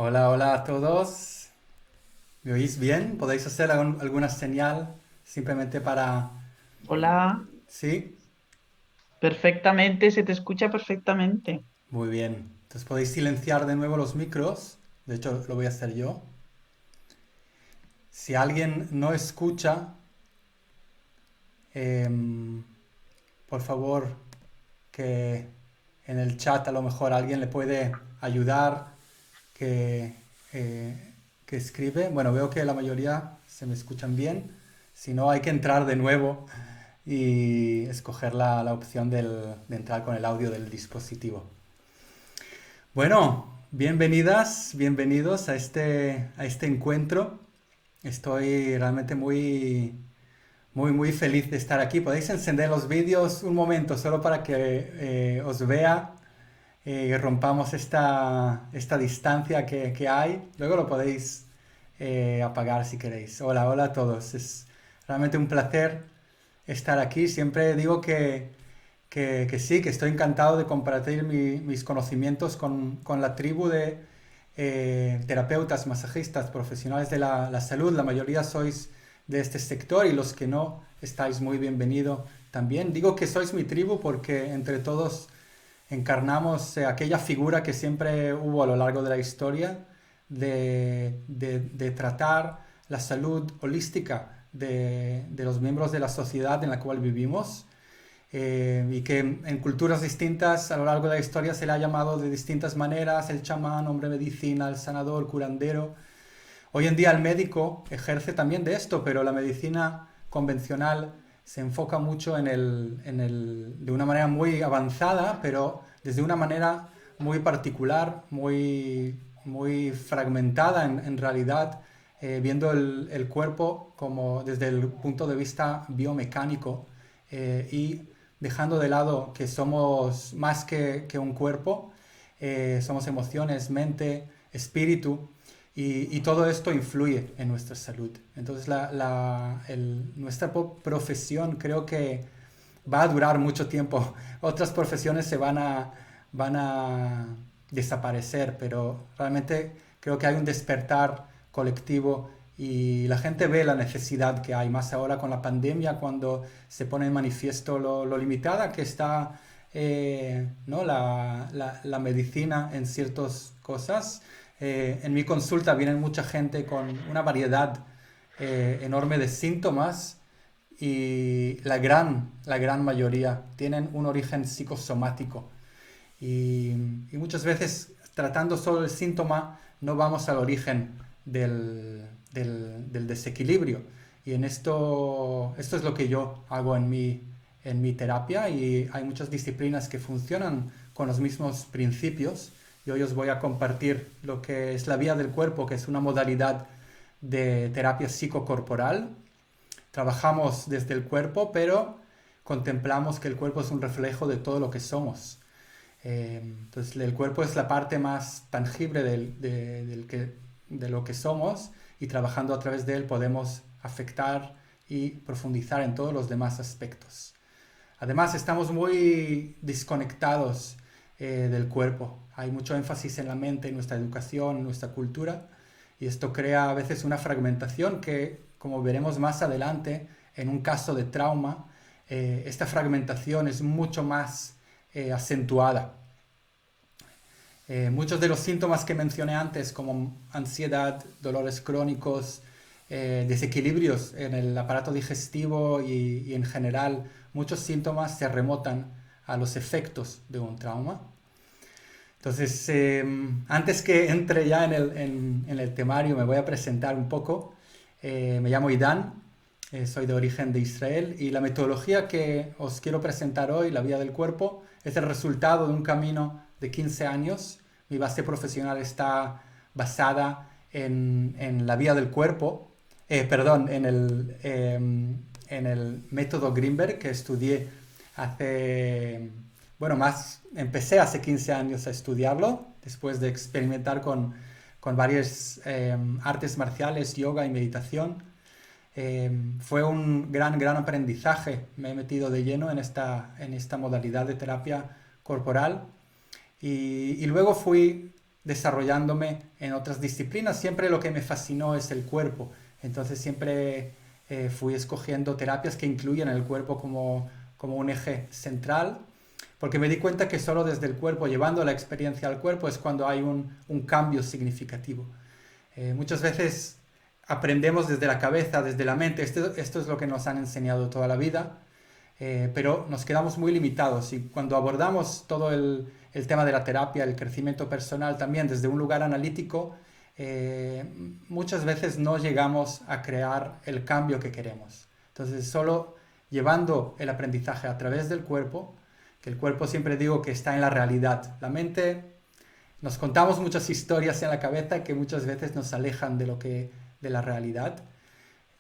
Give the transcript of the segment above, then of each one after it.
Hola, hola a todos. ¿Me oís bien? ¿Podéis hacer alguna señal simplemente para... Hola, Sí, perfectamente, se te escucha perfectamente. muy bien. Entonces podéis silenciar de nuevo los micros. De hecho, lo voy a hacer yo. Si alguien no escucha, em, por favor, que en el chat a lo mejor alguien le puede ayudar, que, que escribe. Bueno, veo que la mayoría se me escuchan bien. Si no, hay que entrar de nuevo y escoger la opción de entrar con el audio del dispositivo. Bueno, bienvenidas, bienvenidos a este encuentro. Estoy realmente muy feliz de estar aquí. Podéis encender los vídeos un momento solo para que os vea y rompamos esta distancia que hay. Luego lo podéis apagar si queréis. Hola, hola a todos. Es realmente un placer estar aquí. Siempre digo que sí, que estoy encantado de compartir mis conocimientos con la tribu de terapeutas, masajistas, profesionales de la salud. La mayoría sois de este sector y los que no estáis muy bienvenidos también. Digo que sois mi tribu porque entre todos encarnamos aquella figura que siempre hubo a lo largo de la historia de tratar la salud holística de los miembros de la sociedad en la cual vivimos y que en culturas distintas a lo largo de la historia se le ha llamado de distintas maneras, el chamán, hombre medicina, el sanador, curandero. Hoy en día el médico ejerce también de esto, pero la medicina convencional se enfoca mucho de una manera muy avanzada, pero desde una manera muy particular, muy fragmentada en realidad, viendo el cuerpo como desde el punto de vista biomecánico y dejando de lado que somos más que un cuerpo, somos emociones, mente, espíritu, y todo esto influye en nuestra salud. Entonces nuestra profesión creo que va a durar mucho tiempo. Otras profesiones van a desaparecer, pero realmente creo que hay un despertar colectivo y la gente ve la necesidad que hay, más ahora con la pandemia, cuando se pone en manifiesto lo limitada que está ¿no? la medicina en ciertas cosas. En mi consulta vienen mucha gente con una variedad enorme de síntomas y la gran mayoría tienen un origen psicosomático. Y, y muchas veces tratando solo el síntoma no vamos al origen del desequilibrio. Y esto es lo que yo hago en mi terapia y hay muchas disciplinas que funcionan con los mismos principios. Y hoy os voy a compartir lo que es la vía del cuerpo, que es una modalidad de terapia psicocorporal. Trabajamos desde el cuerpo, pero contemplamos que el cuerpo es un reflejo de todo lo que somos. Entonces el cuerpo es la parte más tangible de lo que somos y trabajando a través de él podemos afectar y profundizar en todos los demás aspectos. Además estamos muy desconectados del cuerpo. Hay mucho énfasis en la mente, en nuestra educación, en nuestra cultura y esto crea a veces una fragmentación que, como veremos más adelante, en un caso de trauma, esta fragmentación es mucho más acentuada. Muchos de los síntomas que mencioné antes, como ansiedad, dolores crónicos, desequilibrios en el aparato digestivo y en general, muchos síntomas se remontan a los efectos de un trauma. Entonces, antes que entre ya en el temario, me voy a presentar un poco. Me llamo Idan, soy de origen de Israel y la metodología que os quiero presentar hoy, la vía del cuerpo, es el resultado de un camino de 15 años. Mi base profesional está basada en la vía del cuerpo, perdón, en el método Greenberg que estudié hace, bueno, más, empecé hace 15 años a estudiarlo, después de experimentar con varias artes marciales, yoga y meditación. Fue un gran aprendizaje. Me he metido de lleno en esta modalidad de terapia corporal y luego fui desarrollándome en otras disciplinas. Siempre lo que me fascinó es el cuerpo. Entonces siempre fui escogiendo terapias que incluyen el cuerpo como un eje central, porque me di cuenta que solo desde el cuerpo, llevando la experiencia al cuerpo, es cuando hay un cambio significativo. Muchas veces aprendemos desde la cabeza, desde la mente. Esto es lo que nos han enseñado toda la vida, pero nos quedamos muy limitados. Y cuando abordamos todo el tema de la terapia, el crecimiento personal también desde un lugar analítico, muchas veces no llegamos a crear el cambio que queremos. Entonces, solo llevando el aprendizaje a través del cuerpo, que el cuerpo siempre digo que está en la realidad. La mente, nos contamos muchas historias en la cabeza que muchas veces nos alejan de la realidad.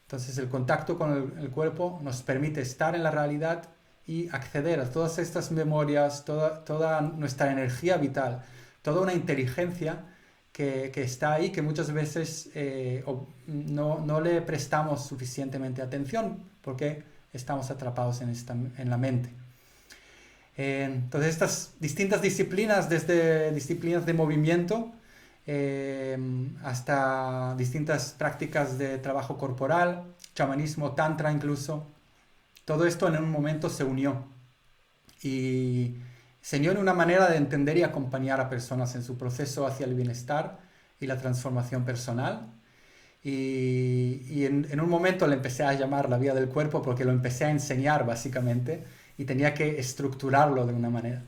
Entonces el contacto con el cuerpo nos permite estar en la realidad y acceder a todas estas memorias, toda nuestra energía vital, toda una inteligencia que está ahí, que muchas veces no le prestamos suficientemente atención porque estamos atrapados en la mente. Entonces estas distintas disciplinas, desde disciplinas de movimiento hasta distintas prácticas de trabajo corporal, chamanismo, tantra incluso, todo esto en un momento se unió y se unió en una manera de entender y acompañar a personas en su proceso hacia el bienestar y la transformación personal. Y en un momento le empecé a llamar la vía del cuerpo porque lo empecé a enseñar básicamente y tenía que estructurarlo de una manera.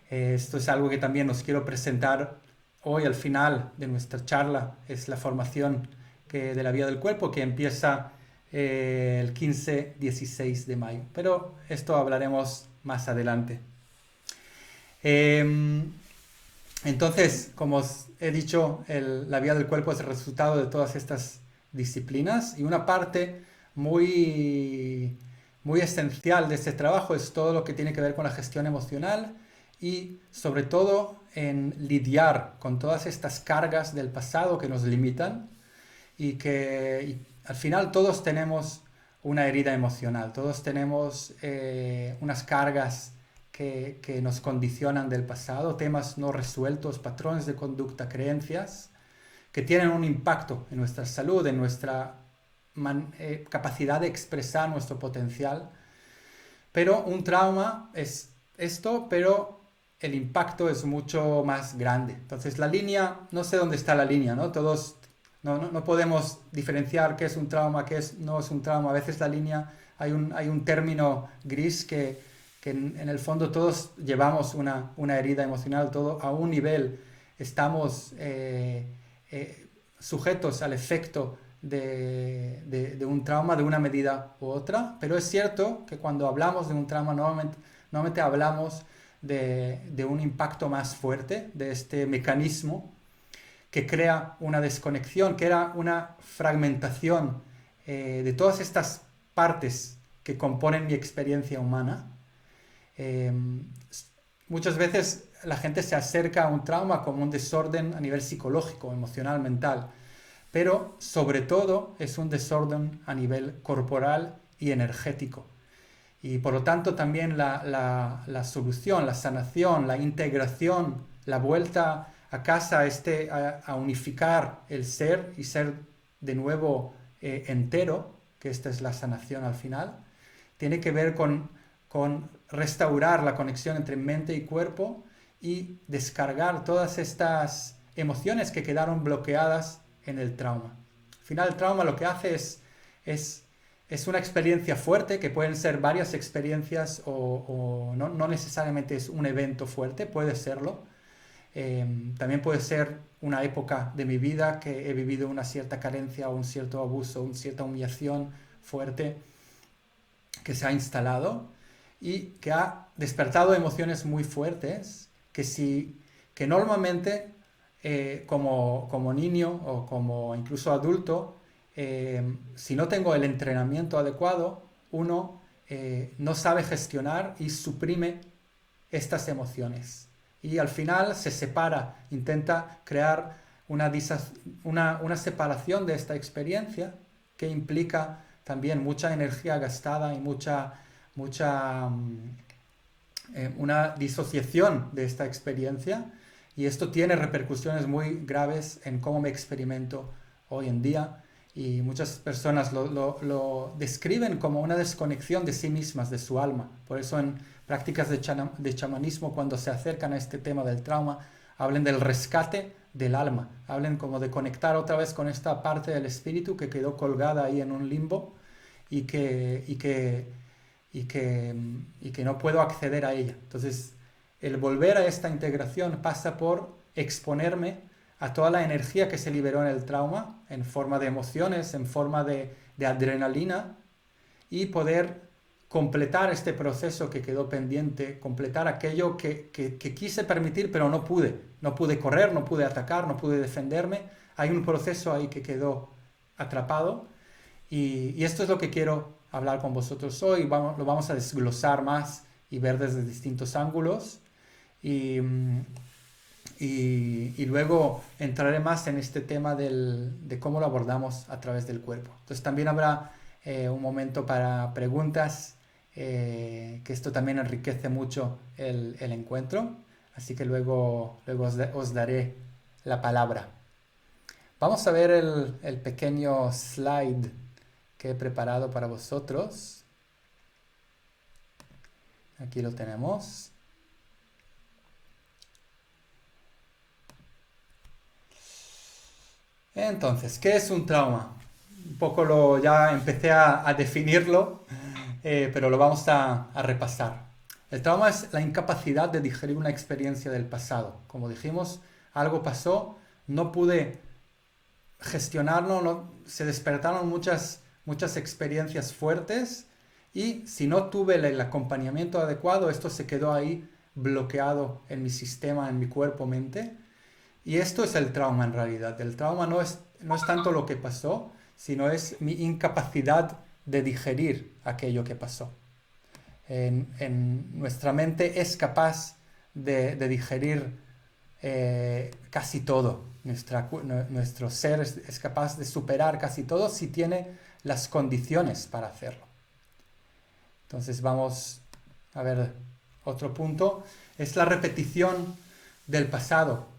Esto es algo que también os quiero presentar hoy al final de nuestra charla. Es la formación de la vía del cuerpo que empieza el 15-16 de mayo. Pero esto hablaremos más adelante. Entonces, como os he dicho, la vía del cuerpo es el resultado de todas estas disciplinas y una parte muy esencial de este trabajo es todo lo que tiene que ver con la gestión emocional y sobre todo en lidiar con todas estas cargas del pasado que nos limitan y al final todos tenemos una herida emocional, todos tenemos unas cargas que nos condicionan del pasado, temas no resueltos, patrones de conducta, creencias que tienen un impacto en nuestra salud, en nuestra capacidad de expresar nuestro potencial. Pero un trauma es esto, pero el impacto es mucho más grande. Entonces la línea, no sé dónde está la línea, ¿no? Todos no podemos diferenciar qué es un trauma, no es un trauma. A veces la línea, hay un término gris que en el fondo todos llevamos una herida emocional, todo a un nivel estamos sujetos al efecto de un trauma de una medida u otra, pero es cierto que cuando hablamos de un trauma normalmente hablamos de un impacto más fuerte, de este mecanismo que crea una desconexión, que era una fragmentación de todas estas partes que componen mi experiencia humana. Muchas veces la gente se acerca a un trauma como un desorden a nivel psicológico, emocional, mental, pero sobre todo es un desorden a nivel corporal y energético. Y por lo tanto también la solución, la sanación, la integración, la vuelta a casa, a unificar el ser y ser de nuevo entero, que esta es la sanación al final, tiene que ver con restaurar la conexión entre mente y cuerpo y descargar todas estas emociones que quedaron bloqueadas en el trauma. Al final el trauma lo que hace es una experiencia fuerte, que pueden ser varias experiencias o no necesariamente es un evento fuerte, puede serlo. También puede ser una época de mi vida que he vivido una cierta carencia o un cierto abuso, una cierta humillación fuerte que se ha instalado y que ha despertado emociones muy fuertes que normalmente como niño o como incluso adulto, si no tengo el entrenamiento adecuado, uno no sabe gestionar y suprime estas emociones. Y al final se separa, intenta crear una separación de esta experiencia que implica también mucha energía gastada y una disociación de esta experiencia Y esto tiene repercusiones muy graves en cómo me experimento hoy en día. Y muchas personas lo describen como una desconexión de sí mismas, de su alma. Por eso en prácticas de chamanismo, cuando se acercan a este tema del trauma, hablan del rescate del alma. Hablan como de conectar otra vez con esta parte del espíritu que quedó colgada ahí en un limbo y que no puedo acceder a ella. Entonces, el volver a esta integración pasa por exponerme a toda la energía que se liberó en el trauma, en forma de emociones, en forma de adrenalina, y poder completar este proceso que quedó pendiente, completar aquello que quise permitir, pero no pude. No pude correr, no pude atacar, no pude defenderme. Hay un proceso ahí que quedó atrapado y esto es lo que quiero hablar con vosotros hoy. Lo vamos a desglosar más y ver desde distintos ángulos. Y, y luego entraré más en este tema de cómo lo abordamos a través del cuerpo. Entonces también habrá un momento para preguntas, que esto también enriquece mucho el encuentro. Así que luego os daré la palabra. Vamos a ver el pequeño slide que he preparado para vosotros. Aquí lo tenemos. Entonces, ¿qué es un trauma? Un poco ya empecé a definirlo, pero lo vamos a repasar. El trauma es la incapacidad de digerir una experiencia del pasado. Como dijimos, algo pasó, no pude gestionarlo, se despertaron muchas experiencias fuertes y si no tuve el acompañamiento adecuado, esto se quedó ahí bloqueado en mi sistema, en mi cuerpo, mente. Y esto es el trauma en realidad. El trauma no es tanto lo que pasó, sino es mi incapacidad de digerir aquello que pasó. Nuestra mente es capaz de digerir casi todo. Nuestro ser es capaz de superar casi todo si tiene las condiciones para hacerlo. Entonces vamos a ver otro punto. Es la repetición del pasado.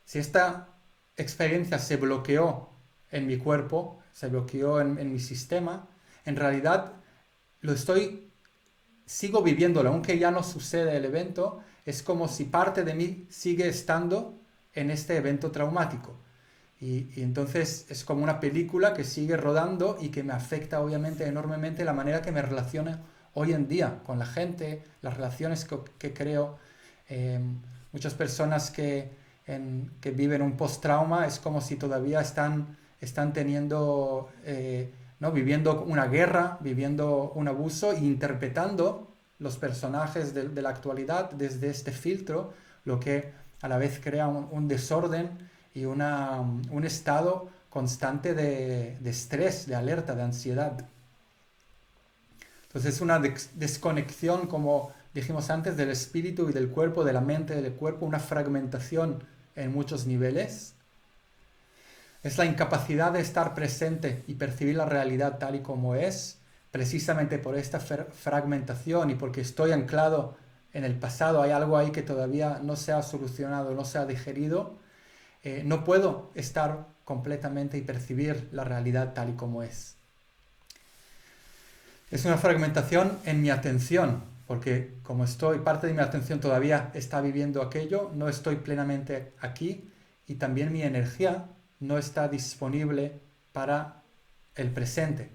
Si esta experiencia se bloqueó en mi cuerpo, se bloqueó en mi sistema, en realidad sigo viviéndolo, aunque ya no sucede el evento, es como si parte de mí sigue estando en este evento traumático. Y entonces es como una película que sigue rodando y que me afecta obviamente enormemente la manera que me relaciono hoy en día con la gente, las relaciones que creo. Muchas personas que viven un post-trauma es como si todavía están teniendo, ¿no? Viviendo una guerra, viviendo un abuso e interpretando los personajes de la actualidad desde este filtro, lo que a la vez crea un desorden y un estado constante de estrés, de alerta, de ansiedad. Entonces es una desconexión, como dijimos antes, del espíritu y del cuerpo, de la mente y del cuerpo, una fragmentación en muchos niveles. Es la incapacidad de estar presente y percibir la realidad tal y como es, precisamente por esta fragmentación y porque estoy anclado en el pasado, hay algo ahí que todavía no se ha solucionado, no se ha digerido. No puedo estar completamente y percibir la realidad tal y como es. Es una fragmentación en mi atención, porque como parte de mi atención todavía está viviendo aquello, no estoy plenamente aquí y también mi energía no está disponible para el presente.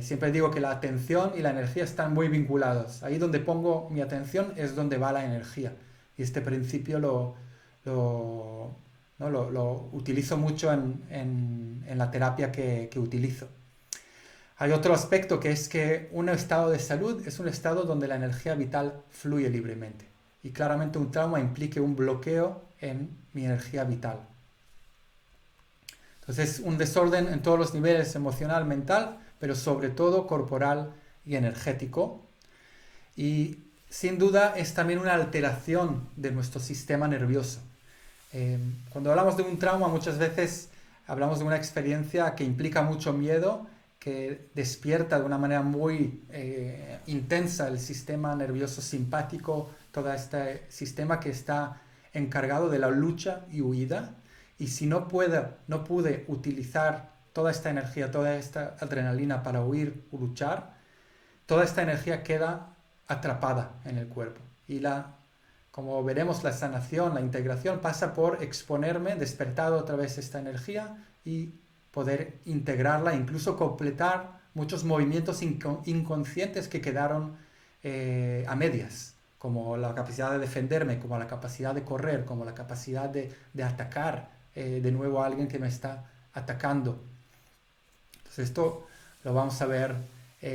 Siempre digo que la atención y la energía están muy vinculados. Ahí donde pongo mi atención es donde va la energía. Y este principio lo utilizo mucho en la terapia que utilizo. Hay otro aspecto que es que un estado de salud es un estado donde la energía vital fluye libremente. Y claramente un trauma implica un bloqueo en mi energía vital. Entonces, un desorden en todos los niveles, emocional, mental, pero sobre todo corporal y energético. Y sin duda es también una alteración de nuestro sistema nervioso. Cuando hablamos de un trauma, muchas veces hablamos de una experiencia que implica mucho miedo, que despierta de una manera muy intensa el sistema nervioso simpático, todo este sistema que está encargado de la lucha y huida, y si no pude utilizar toda esta energía, toda esta adrenalina para huir o luchar, toda esta energía queda atrapada en el cuerpo. Y como veremos, la sanación, la integración pasa por exponerme, despertar otra vez esta energía y poder integrarla, incluso completar muchos movimientos inconscientes que quedaron a medias, como la capacidad de defenderme, como la capacidad de correr, como la capacidad de atacar de nuevo a alguien que me está atacando. Entonces esto lo vamos a ver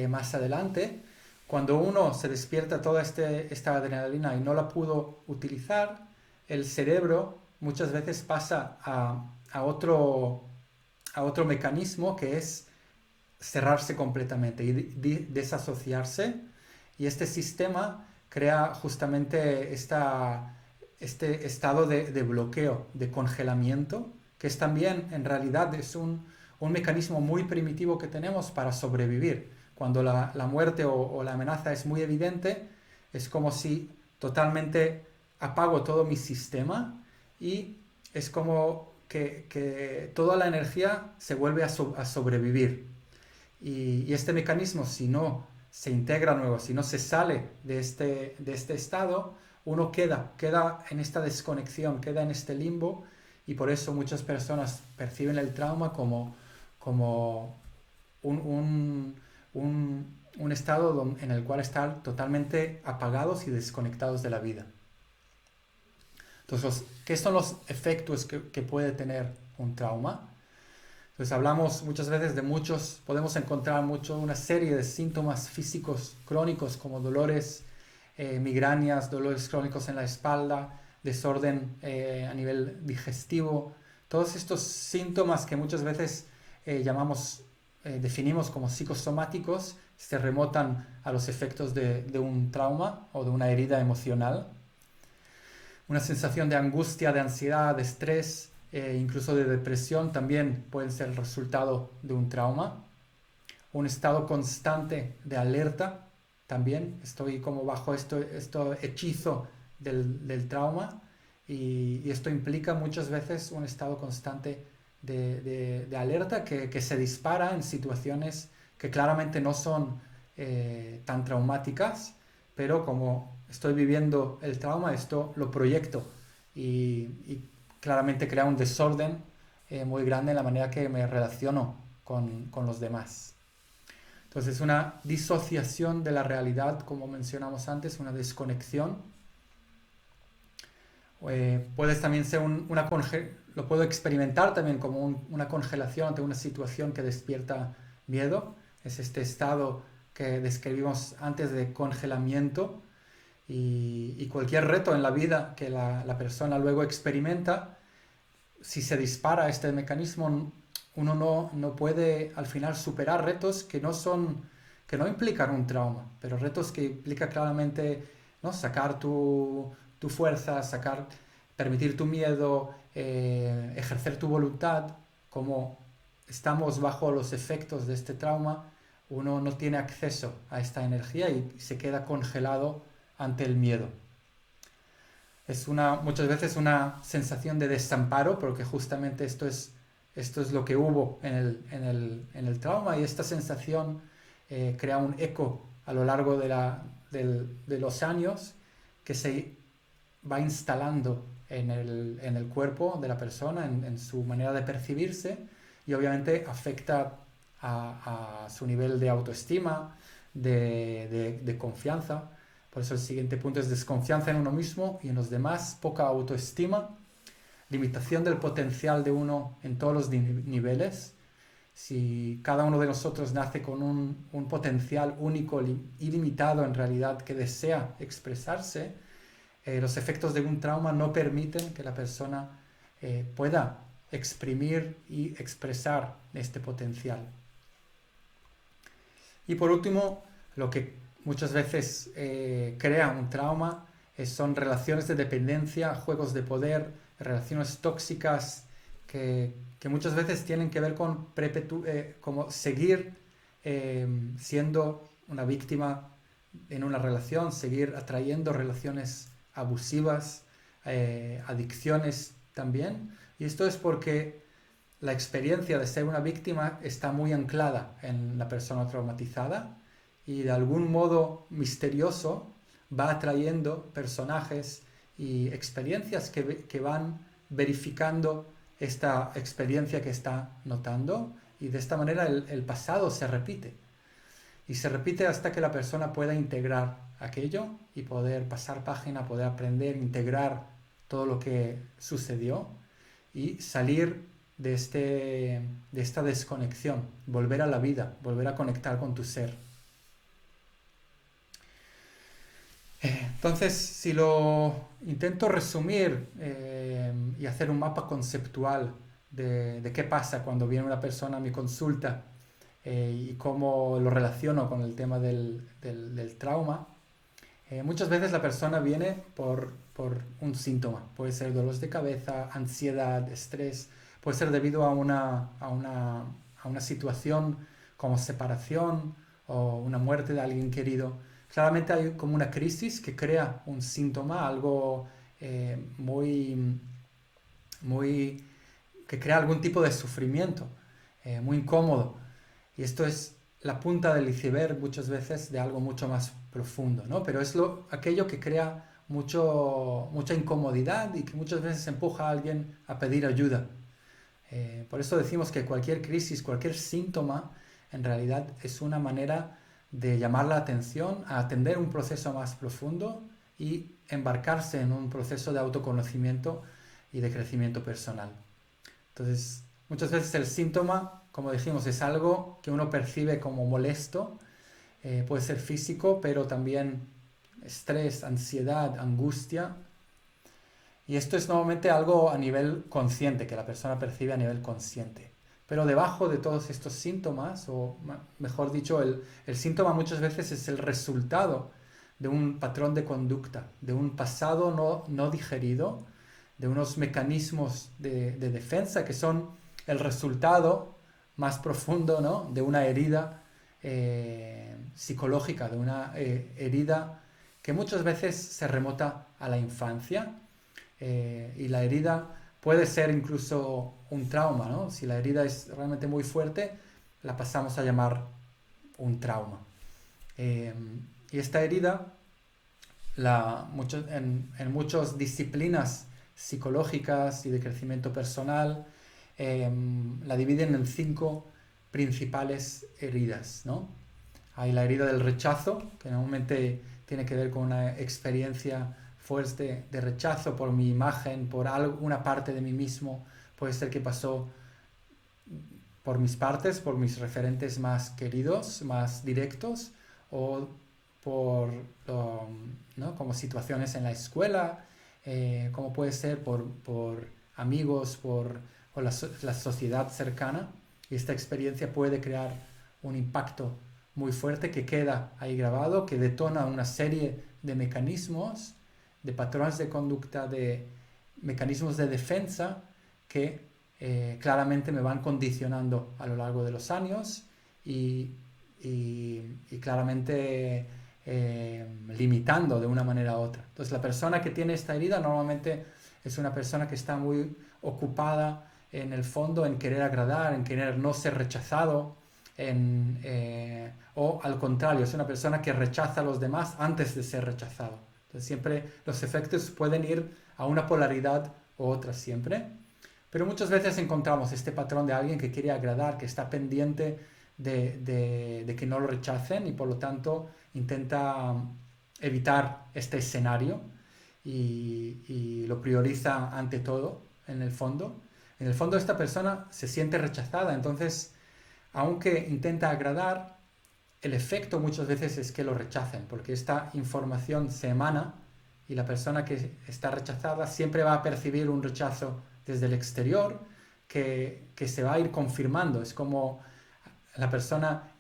más adelante. Cuando uno se despierta toda esta adrenalina y no la pudo utilizar, el cerebro muchas veces pasa a otro mecanismo, que es cerrarse completamente y desasociarse. Y este sistema crea justamente este estado de bloqueo, de congelamiento, que es también, en realidad, es un mecanismo muy primitivo que tenemos para sobrevivir. Cuando la muerte o la amenaza es muy evidente, es como si totalmente apago todo mi sistema y es como que toda la energía se vuelve a sobrevivir. Y este mecanismo, si no se integra nuevo, si no se sale de este estado, uno queda en esta desconexión, queda en este limbo, y por eso muchas personas perciben el trauma como un estado en el cual están totalmente apagados y desconectados de la vida. Entonces, ¿qué son los efectos que puede tener un trauma? Entonces hablamos muchas veces podemos encontrar una serie de síntomas físicos crónicos como dolores, migrañas, dolores crónicos en la espalda, desorden a nivel digestivo. Todos estos síntomas que muchas veces definimos como psicosomáticos se remontan a los efectos de un trauma o de una herida emocional. Una sensación de angustia, de ansiedad, de estrés, incluso de depresión también pueden ser el resultado de un trauma. Un estado constante de alerta también. Estoy como bajo este hechizo del trauma, y esto implica muchas veces un estado constante de alerta que se dispara en situaciones que claramente no son tan traumáticas, pero como estoy viviendo el trauma, esto lo proyecto y claramente crea un desorden muy grande en la manera que me relaciono con los demás. Entonces, una disociación de la realidad, como mencionamos antes, una desconexión. Puedes también ser lo puedo experimentar también como una congelación ante una situación que despierta miedo. Es este estado que describimos antes de congelamiento, y cualquier reto en la vida que la persona luego experimenta, si se dispara este mecanismo, uno no puede al final superar retos que no implican un trauma, pero retos que implican claramente, ¿no?, sacar tu fuerza, permitir tu miedo, ejercer tu voluntad. Como estamos bajo los efectos de este trauma, uno no tiene acceso a esta energía y se queda congelado ante el miedo. Es muchas veces una sensación de desamparo, porque justamente esto es lo que hubo en el trauma, y esta sensación crea un eco a lo largo de los años, que se va instalando en el cuerpo de la persona, en su manera de percibirse, y obviamente afecta a su nivel de autoestima, de confianza. Por eso el siguiente punto es desconfianza en uno mismo y en los demás, poca autoestima, limitación del potencial de uno en todos los niveles. Si cada uno de nosotros nace con un potencial único, ilimitado en realidad, que desea expresarse, los efectos de un trauma no permiten que la persona pueda exprimir y expresar este potencial. Y por último, lo que muchas veces crea un trauma son relaciones de dependencia, juegos de poder, relaciones tóxicas que muchas veces tienen que ver con como seguir siendo una víctima en una relación, seguir atrayendo relaciones abusivas, adicciones también. Y esto es porque la experiencia de ser una víctima está muy anclada en la persona traumatizada y de algún modo misterioso va atrayendo personajes y experiencias que van verificando esta experiencia que está notando, y de esta manera el pasado se repite. Y se repite hasta que la persona pueda integrar aquello y poder pasar página, poder aprender, integrar todo lo que sucedió y salir de esta desconexión, volver a la vida, volver a conectar con tu ser. Entonces, si lo intento resumir y hacer un mapa conceptual de qué pasa cuando viene una persona a mi consulta y cómo lo relaciono con el tema del trauma, muchas veces la persona viene por un síntoma. Puede ser dolores de cabeza, ansiedad, estrés, puede ser debido a una situación como separación o una muerte de alguien querido. Claramente hay como una crisis que crea un síntoma, algo muy, muy, que crea algún tipo de sufrimiento, muy incómodo. Y esto es la punta del iceberg muchas veces de algo mucho más profundo, ¿no? Pero es aquello que crea mucha incomodidad y que muchas veces empuja a alguien a pedir ayuda. Por eso decimos que cualquier crisis, cualquier síntoma, en realidad es una manera de llamar la atención a atender un proceso más profundo y embarcarse en un proceso de autoconocimiento y de crecimiento personal. Entonces, muchas veces el síntoma, como dijimos, es algo que uno percibe como molesto, puede ser físico, pero también estrés, ansiedad, angustia. Y esto es normalmente algo a nivel consciente, que la persona percibe a nivel consciente. Pero debajo de todos estos síntomas, o mejor dicho, el síntoma muchas veces es el resultado de un patrón de conducta, de un pasado no digerido, de unos mecanismos de defensa que son el resultado más profundo, ¿no?, de una herida psicológica, de una herida que muchas veces se remota a la infancia, y la herida puede ser incluso un trauma, ¿no? Si la herida es realmente muy fuerte, la pasamos a llamar un trauma. Y esta herida, en muchas disciplinas psicológicas y de crecimiento personal, la dividen en 5 principales heridas, ¿no? Hay la herida del rechazo, que normalmente tiene que ver con una experiencia fuerte de rechazo por mi imagen, por una parte de mí mismo. Puede ser que pasó por mis partes, por mis referentes más queridos, más directos, o por ¿no?, como situaciones en la escuela, como puede ser por amigos, por la sociedad cercana. Y esta experiencia puede crear un impacto muy fuerte que queda ahí grabado, que detona una serie de mecanismos, de patrones de conducta, de mecanismos de defensa que claramente me van condicionando a lo largo de los años y claramente limitando de una manera u otra. Entonces la persona que tiene esta herida normalmente es una persona que está muy ocupada en el fondo en querer agradar, en querer no ser rechazado, o al contrario, es una persona que rechaza a los demás antes de ser rechazado. Entonces siempre los efectos pueden ir a una polaridad u otra siempre, pero muchas veces encontramos este patrón de alguien que quiere agradar, que está pendiente de que no lo rechacen y por lo tanto intenta evitar este escenario y lo prioriza ante todo en el fondo. En el fondo esta persona se siente rechazada, entonces aunque intenta agradar, el efecto muchas veces es que lo rechacen, porque esta información se emana y la persona que está rechazada siempre va a percibir un rechazo desde el exterior que se va a ir confirmando. Es como la persona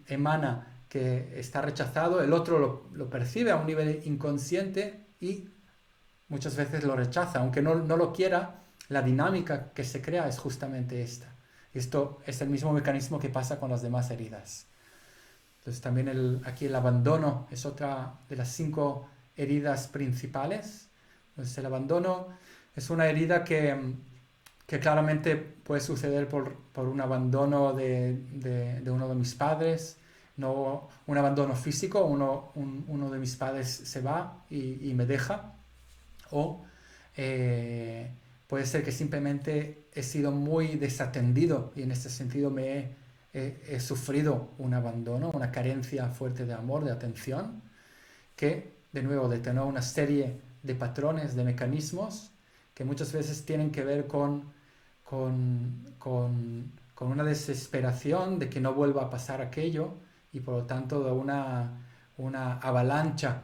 emana que está rechazado, el otro lo percibe a un nivel inconsciente y muchas veces lo rechaza, aunque no lo quiera. La dinámica que se crea es justamente esta. Esto es el mismo mecanismo que pasa con las demás heridas. Entonces también aquí el abandono es otra de las 5 heridas principales, Entonces el abandono es una herida que claramente puede suceder por un abandono de uno de mis padres, no un abandono físico, uno de mis padres se va y me deja, o eh, puede ser que simplemente he sido muy desatendido y en este sentido he sufrido un abandono, una carencia fuerte de amor, de atención, que de nuevo detonó una serie de patrones, de mecanismos que muchas veces tienen que ver con una desesperación de que no vuelva a pasar aquello y por lo tanto de una avalancha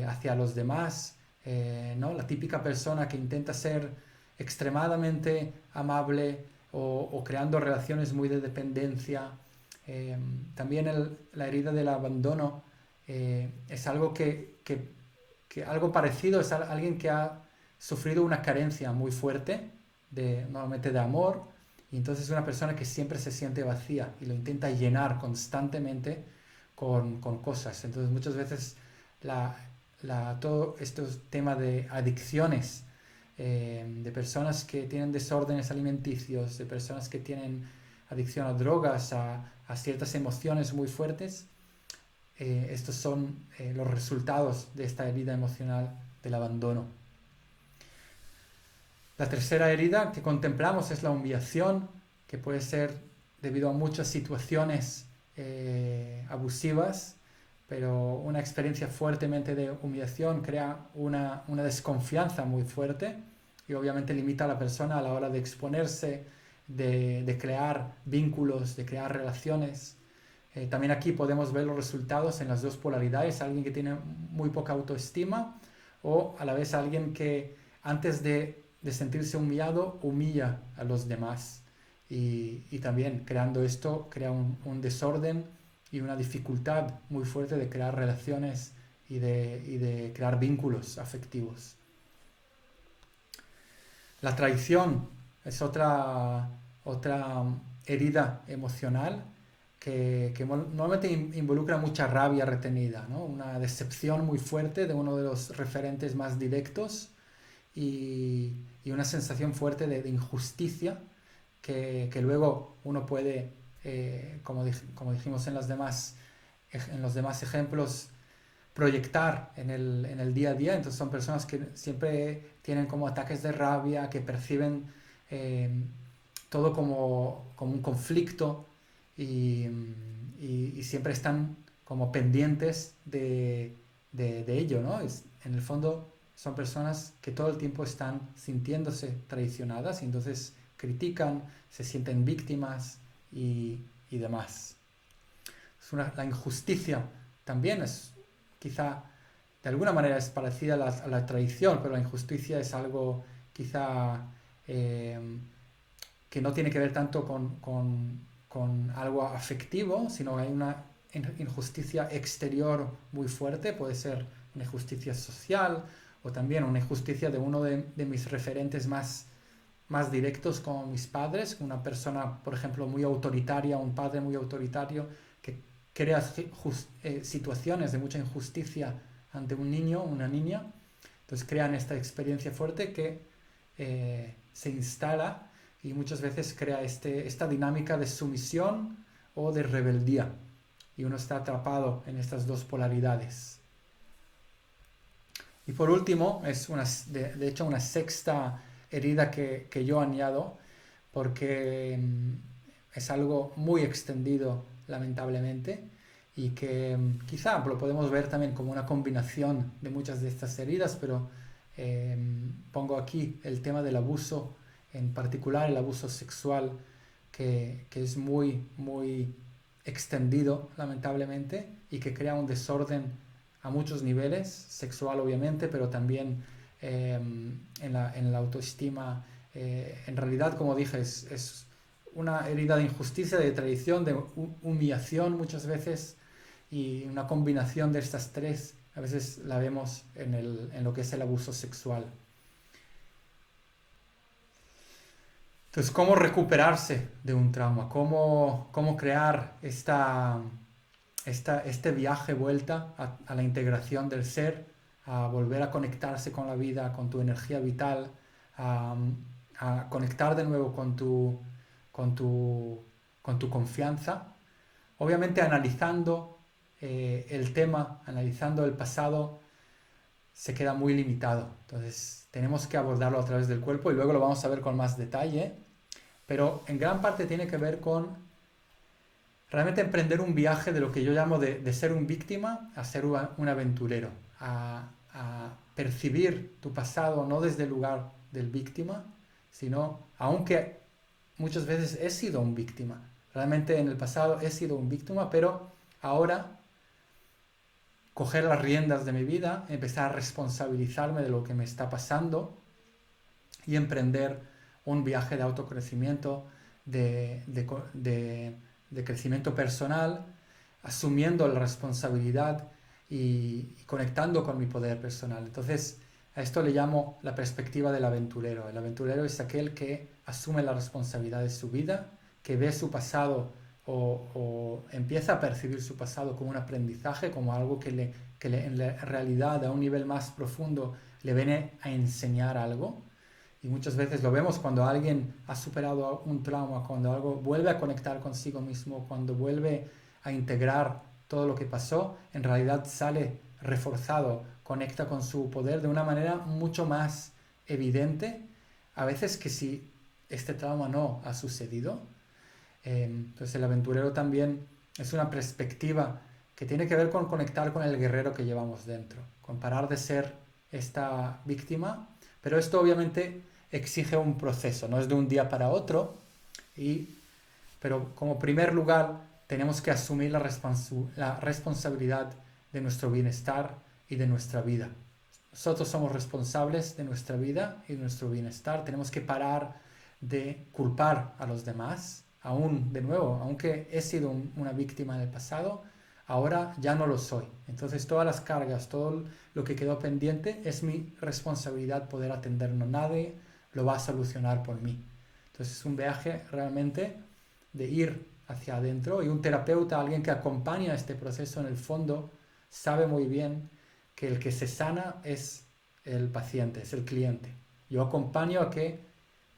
hacia los demás, ¿no? La típica persona que intenta ser extremadamente amable o creando relaciones muy de dependencia. También la herida del abandono es algo que algo parecido, es alguien que ha sufrido una carencia muy fuerte, normalmente de amor, y entonces es una persona que siempre se siente vacía y lo intenta llenar constantemente con cosas. Entonces muchas veces todo este tema de adicciones, de personas que tienen desórdenes alimenticios, de personas que tienen adicción a drogas, a ciertas emociones muy fuertes, estos son los resultados de esta herida emocional del abandono. La tercera herida que contemplamos es la humillación, que puede ser debido a muchas situaciones abusivas, pero una experiencia fuertemente de humillación crea una desconfianza muy fuerte y obviamente limita a la persona a la hora de exponerse, de crear vínculos, de crear relaciones. También aquí podemos ver los resultados en las dos polaridades, alguien que tiene muy poca autoestima o a la vez alguien que antes de sentirse humillado humilla a los demás y también creando esto crea un desorden y una dificultad muy fuerte de crear relaciones y de crear vínculos afectivos. La traición es otra herida emocional que normalmente involucra mucha rabia retenida, ¿no? Una decepción muy fuerte de uno de los referentes más directos y una sensación fuerte de injusticia que luego uno puede, como dijimos en los demás ejemplos, proyectar en el día a día. Entonces son personas que siempre tienen como ataques de rabia, que perciben eh, todo como un conflicto y, y siempre están como pendientes de ello, ¿no? En el fondo son personas que todo el tiempo están sintiéndose traicionadas y entonces critican, se sienten víctimas y demás. La injusticia también es quizá de alguna manera es parecida a la traición, pero la injusticia es algo quizá eh, que no tiene que ver tanto con algo afectivo, sino hay una injusticia exterior muy fuerte, puede ser una injusticia social o también una injusticia de uno de mis referentes más directos como mis padres, una persona, por ejemplo, muy autoritaria, un padre muy autoritario que crea situaciones de mucha injusticia ante un niño, una niña, entonces crean esta experiencia fuerte que se instala y muchas veces crea esta dinámica de sumisión o de rebeldía y uno está atrapado en estas dos polaridades. Y por último, es de hecho una sexta herida que yo añado porque es algo muy extendido lamentablemente y que quizá lo podemos ver también como una combinación de muchas de estas heridas, pero pongo aquí el tema del abuso, en particular el abuso sexual, que es muy, muy extendido lamentablemente y que crea un desorden a muchos niveles, sexual obviamente, pero también en la autoestima. En realidad, como dije, es una herida de injusticia, de traición, de humillación muchas veces y una combinación de estas tres a veces la vemos en lo que es el abuso sexual. Entonces, ¿cómo recuperarse de un trauma? ¿Cómo crear este viaje vuelta a la integración del ser a volver a conectarse con la vida, con tu energía vital, a, a conectar de nuevo con tu, con tu confianza. Obviamente analizando el tema, analizando el pasado, se queda muy limitado. Entonces tenemos que abordarlo a través del cuerpo y luego lo vamos a ver con más detalle. Pero en gran parte tiene que ver con realmente emprender un viaje de lo que yo llamo de ser un víctima a ser un aventurero. A percibir tu pasado no desde el lugar del víctima, sino, aunque muchas veces he sido un víctima, realmente en el pasado he sido un víctima, pero ahora coger las riendas de mi vida, empezar a responsabilizarme de lo que me está pasando y emprender un viaje de autoconocimiento, de, de, de crecimiento personal, asumiendo la responsabilidad y conectando con mi poder personal. Entonces, a esto le llamo la perspectiva del aventurero. El aventurero es aquel que asume la responsabilidad de su vida, que ve su pasado o empieza a percibir su pasado como un aprendizaje, como algo en la realidad a un nivel más profundo le viene a enseñar algo. Y muchas veces lo vemos cuando alguien ha superado un trauma, cuando algo vuelve a conectar consigo mismo, cuando vuelve a integrar todo lo que pasó, en realidad sale reforzado, conecta con su poder de una manera mucho más evidente, a veces que si este trauma no ha sucedido. Entonces el aventurero también es una perspectiva que tiene que ver con conectar con el guerrero que llevamos dentro, con parar de ser esta víctima, pero esto obviamente exige un proceso, no es de un día para otro, pero como primer lugar tenemos que asumir la responsabilidad de nuestro bienestar y de nuestra vida. Nosotros somos responsables de nuestra vida y de nuestro bienestar. Tenemos que parar de culpar a los demás. Aún, de nuevo, aunque he sido una víctima en el pasado, ahora ya no lo soy. Entonces todas las cargas, todo lo que quedó pendiente es mi responsabilidad poder atenderlo. Nadie lo va a solucionar por mí. Entonces es un viaje realmente de ir hacia adentro y un terapeuta, alguien que acompaña este proceso en el fondo, sabe muy bien que el que se sana es el paciente, es el cliente. Yo acompaño a que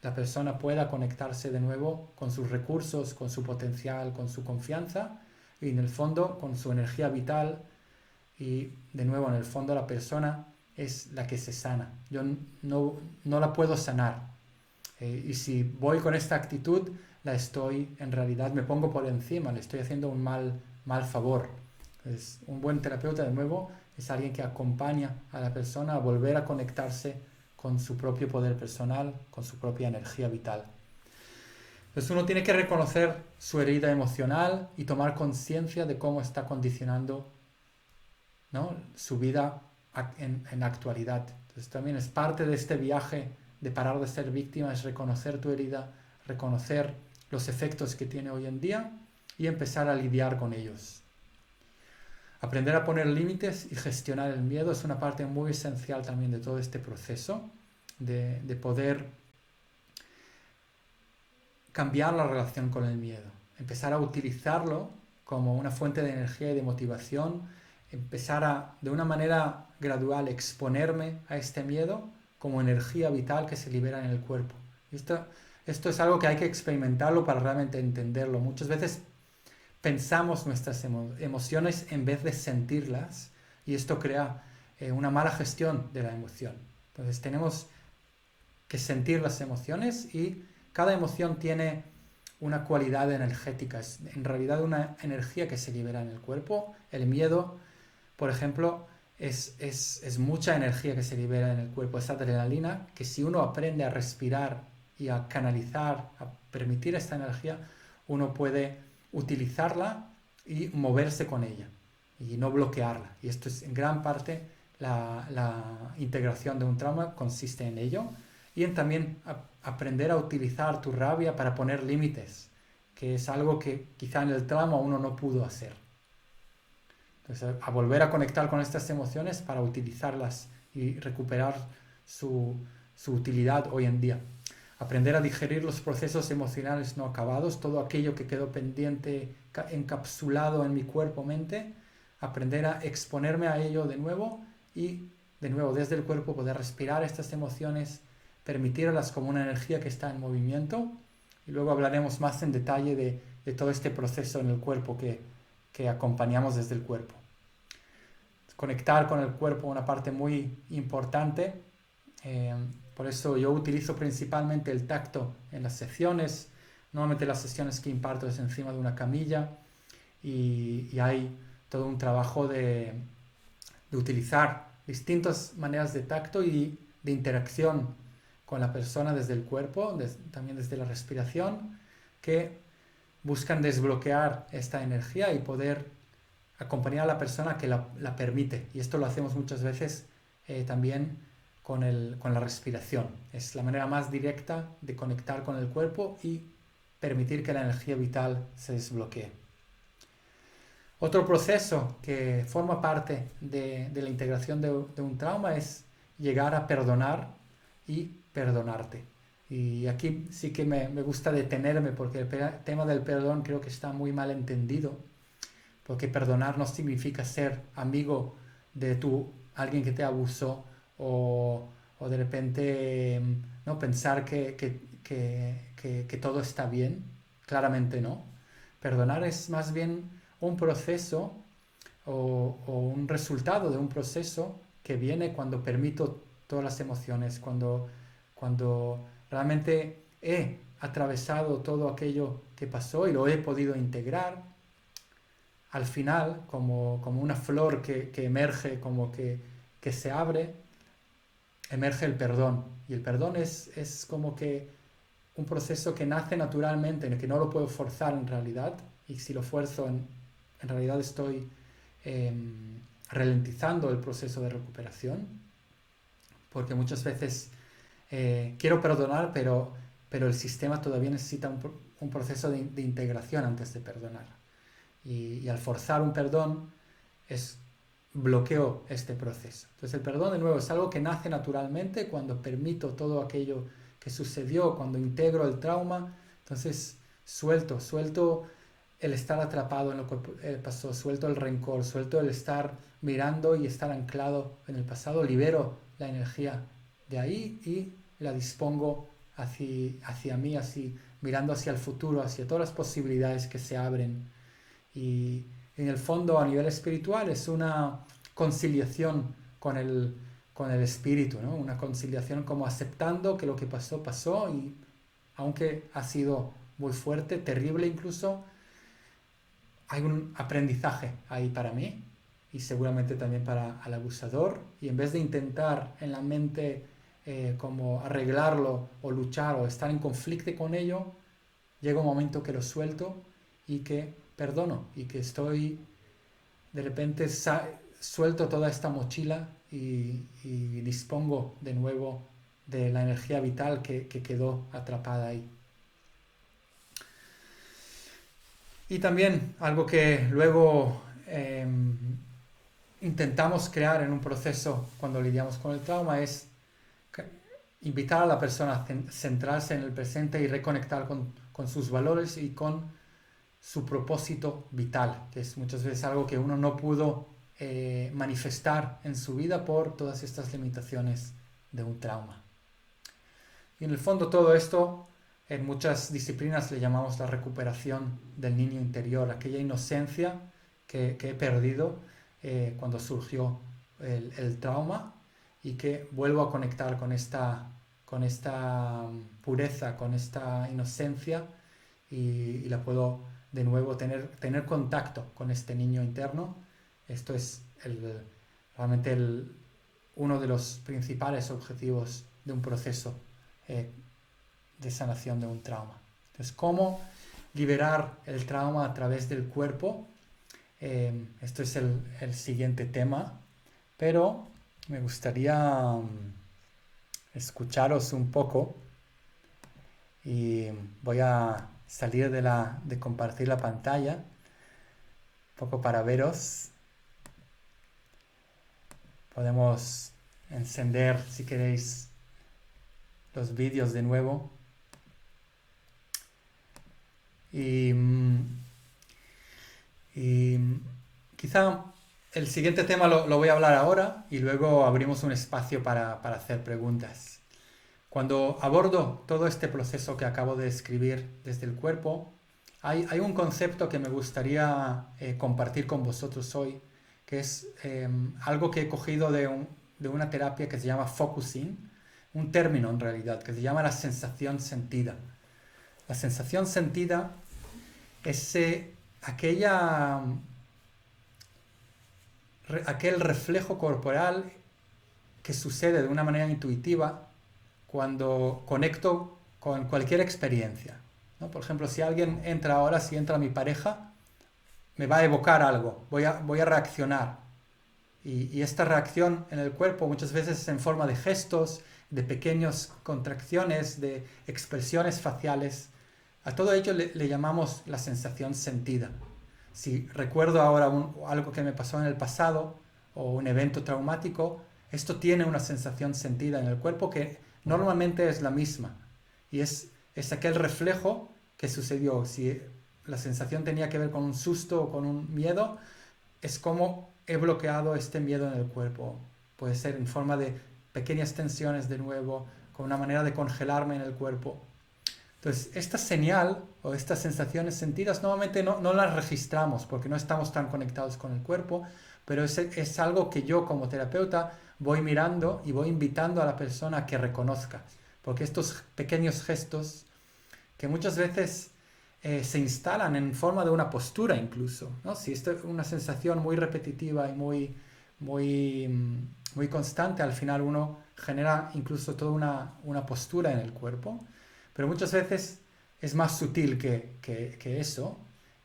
la persona pueda conectarse de nuevo con sus recursos, con su potencial, con su confianza y en el fondo con su energía vital y de nuevo en el fondo la persona es la que se sana. Yo no la puedo sanar. Y si voy con esta actitud, en realidad me pongo por encima, le estoy haciendo un mal favor. Entonces, un buen terapeuta de nuevo es alguien que acompaña a la persona a volver a conectarse con su propio poder personal, con su propia energía vital. Entonces uno tiene que reconocer su herida emocional y tomar conciencia de cómo está condicionando, ¿no?, su vida en la actualidad. Entonces también es parte de este viaje de parar de ser víctima, es reconocer tu herida, reconocer los efectos que tiene hoy en día y empezar a lidiar con ellos. Aprender a poner límites y gestionar el miedo es una parte muy esencial también de todo este proceso, de poder cambiar la relación con el miedo, empezar a utilizarlo como una fuente de energía y de motivación, empezar a, de una manera gradual, exponerme a este miedo como energía vital que se libera en el cuerpo. Esto es algo que hay que experimentarlo para realmente entenderlo. Muchas veces pensamos nuestras emociones en vez de sentirlas y esto crea una mala gestión de la emoción. Entonces tenemos que sentir las emociones y cada emoción tiene una cualidad energética, es en realidad una energía que se libera en el cuerpo. El miedo, por ejemplo, es mucha energía que se libera en el cuerpo, esa adrenalina que si uno aprende a respirar y a canalizar, a permitir esta energía, uno puede utilizarla y moverse con ella y no bloquearla. Y esto es en gran parte la integración de un trauma consiste en ello y en también aprender a utilizar tu rabia para poner límites, que es algo que quizá en el trauma uno no pudo hacer. Entonces, a volver a conectar con estas emociones para utilizarlas y recuperar su utilidad hoy en día. Aprender a digerir los procesos emocionales no acabados, todo aquello que quedó pendiente, encapsulado en mi cuerpo-mente, aprender a exponerme a ello de nuevo y de nuevo desde el cuerpo, poder respirar estas emociones, permitirlas como una energía que está en movimiento. Y luego hablaremos más en detalle de todo este proceso en el cuerpo que acompañamos desde el cuerpo. Conectar con el cuerpo es una parte muy importante. Por eso yo utilizo principalmente el tacto en las sesiones. Normalmente las sesiones que imparto es encima de una camilla y hay todo un trabajo de utilizar distintas maneras de tacto y de interacción con la persona desde el cuerpo, también desde la respiración, que buscan desbloquear esta energía y poder acompañar a la persona que la permite. Y esto lo hacemos muchas veces también con la respiración. Es la manera más directa de conectar con el cuerpo y permitir que la energía vital se desbloquee. Otro proceso que forma parte de la integración de un trauma es llegar a perdonar y perdonarte. Y aquí sí que me gusta detenerme porque el tema del perdón creo que está muy mal entendido, porque perdonar no significa ser amigo de alguien que te abusó o de repente no pensar que todo está bien. Claramente no. Perdonar es más bien un proceso o un resultado de un proceso que viene cuando permito todas las emociones, cuando realmente he atravesado todo aquello que pasó y lo he podido integrar. Al final, como una flor que emerge, como que se abre, emerge el perdón. Y el perdón es como que un proceso que nace naturalmente, en el que no lo puedo forzar en realidad. Y si lo fuerzo, en realidad estoy ralentizando el proceso de recuperación. Porque muchas veces quiero perdonar, pero el sistema todavía necesita un proceso de integración antes de perdonar. Y al forzar un perdón, bloqueo este proceso. Entonces el perdón, de nuevo, es algo que nace naturalmente cuando permito todo aquello que sucedió, cuando integro el trauma. Entonces suelto el estar atrapado en lo que pasó, suelto el rencor, suelto el estar mirando y estar anclado en el pasado, libero la energía de ahí y la dispongo hacia mí, así, mirando hacia el futuro, hacia todas las posibilidades que se abren. Y en el fondo, a nivel espiritual, es una conciliación con el espíritu, ¿no? Una conciliación como aceptando que lo que pasó, pasó, y aunque ha sido muy fuerte, terrible incluso, hay un aprendizaje ahí para mí y seguramente también para el abusador. Y en vez de intentar en la mente como arreglarlo o luchar o estar en conflicto con ello, llega un momento que lo suelto y que perdono y que estoy de repente suelto toda esta mochila y dispongo de nuevo de la energía vital que quedó atrapada ahí. Y también algo que luego intentamos crear en un proceso cuando lidiamos con el trauma es invitar a la persona a centrarse en el presente y reconectar con sus valores y con su propósito vital, que es muchas veces algo que uno no pudo manifestar en su vida por todas estas limitaciones de un trauma. Y en el fondo todo esto, en muchas disciplinas le llamamos la recuperación del niño interior, aquella inocencia que he perdido cuando surgió el trauma y que vuelvo a conectar con esta pureza, con esta inocencia y la puedo de nuevo tener contacto con este niño interno. Esto es realmente uno de los principales objetivos de un proceso de sanación de un trauma. Entonces, ¿cómo liberar el trauma a través del cuerpo? Esto es el siguiente tema, pero me gustaría escucharos un poco y voy a salir de compartir la pantalla un poco para veros. Podemos encender, si queréis, los vídeos de nuevo. Y quizá el siguiente tema lo voy a hablar ahora y luego abrimos un espacio para hacer preguntas. Cuando abordo todo este proceso que acabo de describir desde el cuerpo, hay un concepto que me gustaría compartir con vosotros hoy, que es algo que he cogido de una terapia que se llama focusing, un término en realidad, que se llama la sensación sentida. La sensación sentida es aquel reflejo corporal que sucede de una manera intuitiva cuando conecto con cualquier experiencia, ¿no? Por ejemplo, si alguien entra ahora, si entra mi pareja, me va a evocar algo, voy a reaccionar. Y esta reacción en el cuerpo muchas veces es en forma de gestos, de pequeñas contracciones, de expresiones faciales. A todo ello le llamamos la sensación sentida. Si recuerdo ahora algo que me pasó en el pasado o un evento traumático, esto tiene una sensación sentida en el cuerpo que normalmente es la misma. Y es aquel reflejo que sucedió. Si la sensación tenía que ver con un susto o con un miedo, es como he bloqueado este miedo en el cuerpo. Puede ser en forma de pequeñas tensiones de nuevo, con una manera de congelarme en el cuerpo. Entonces, esta señal o estas sensaciones sentidas normalmente no las registramos porque no estamos tan conectados con el cuerpo, pero es algo que yo como terapeuta voy mirando y voy invitando a la persona a que reconozca. Porque estos pequeños gestos que muchas veces se instalan en forma de una postura incluso, ¿no? Si esto es una sensación muy repetitiva y muy constante, al final uno genera incluso toda una postura en el cuerpo, pero muchas veces es más sutil que eso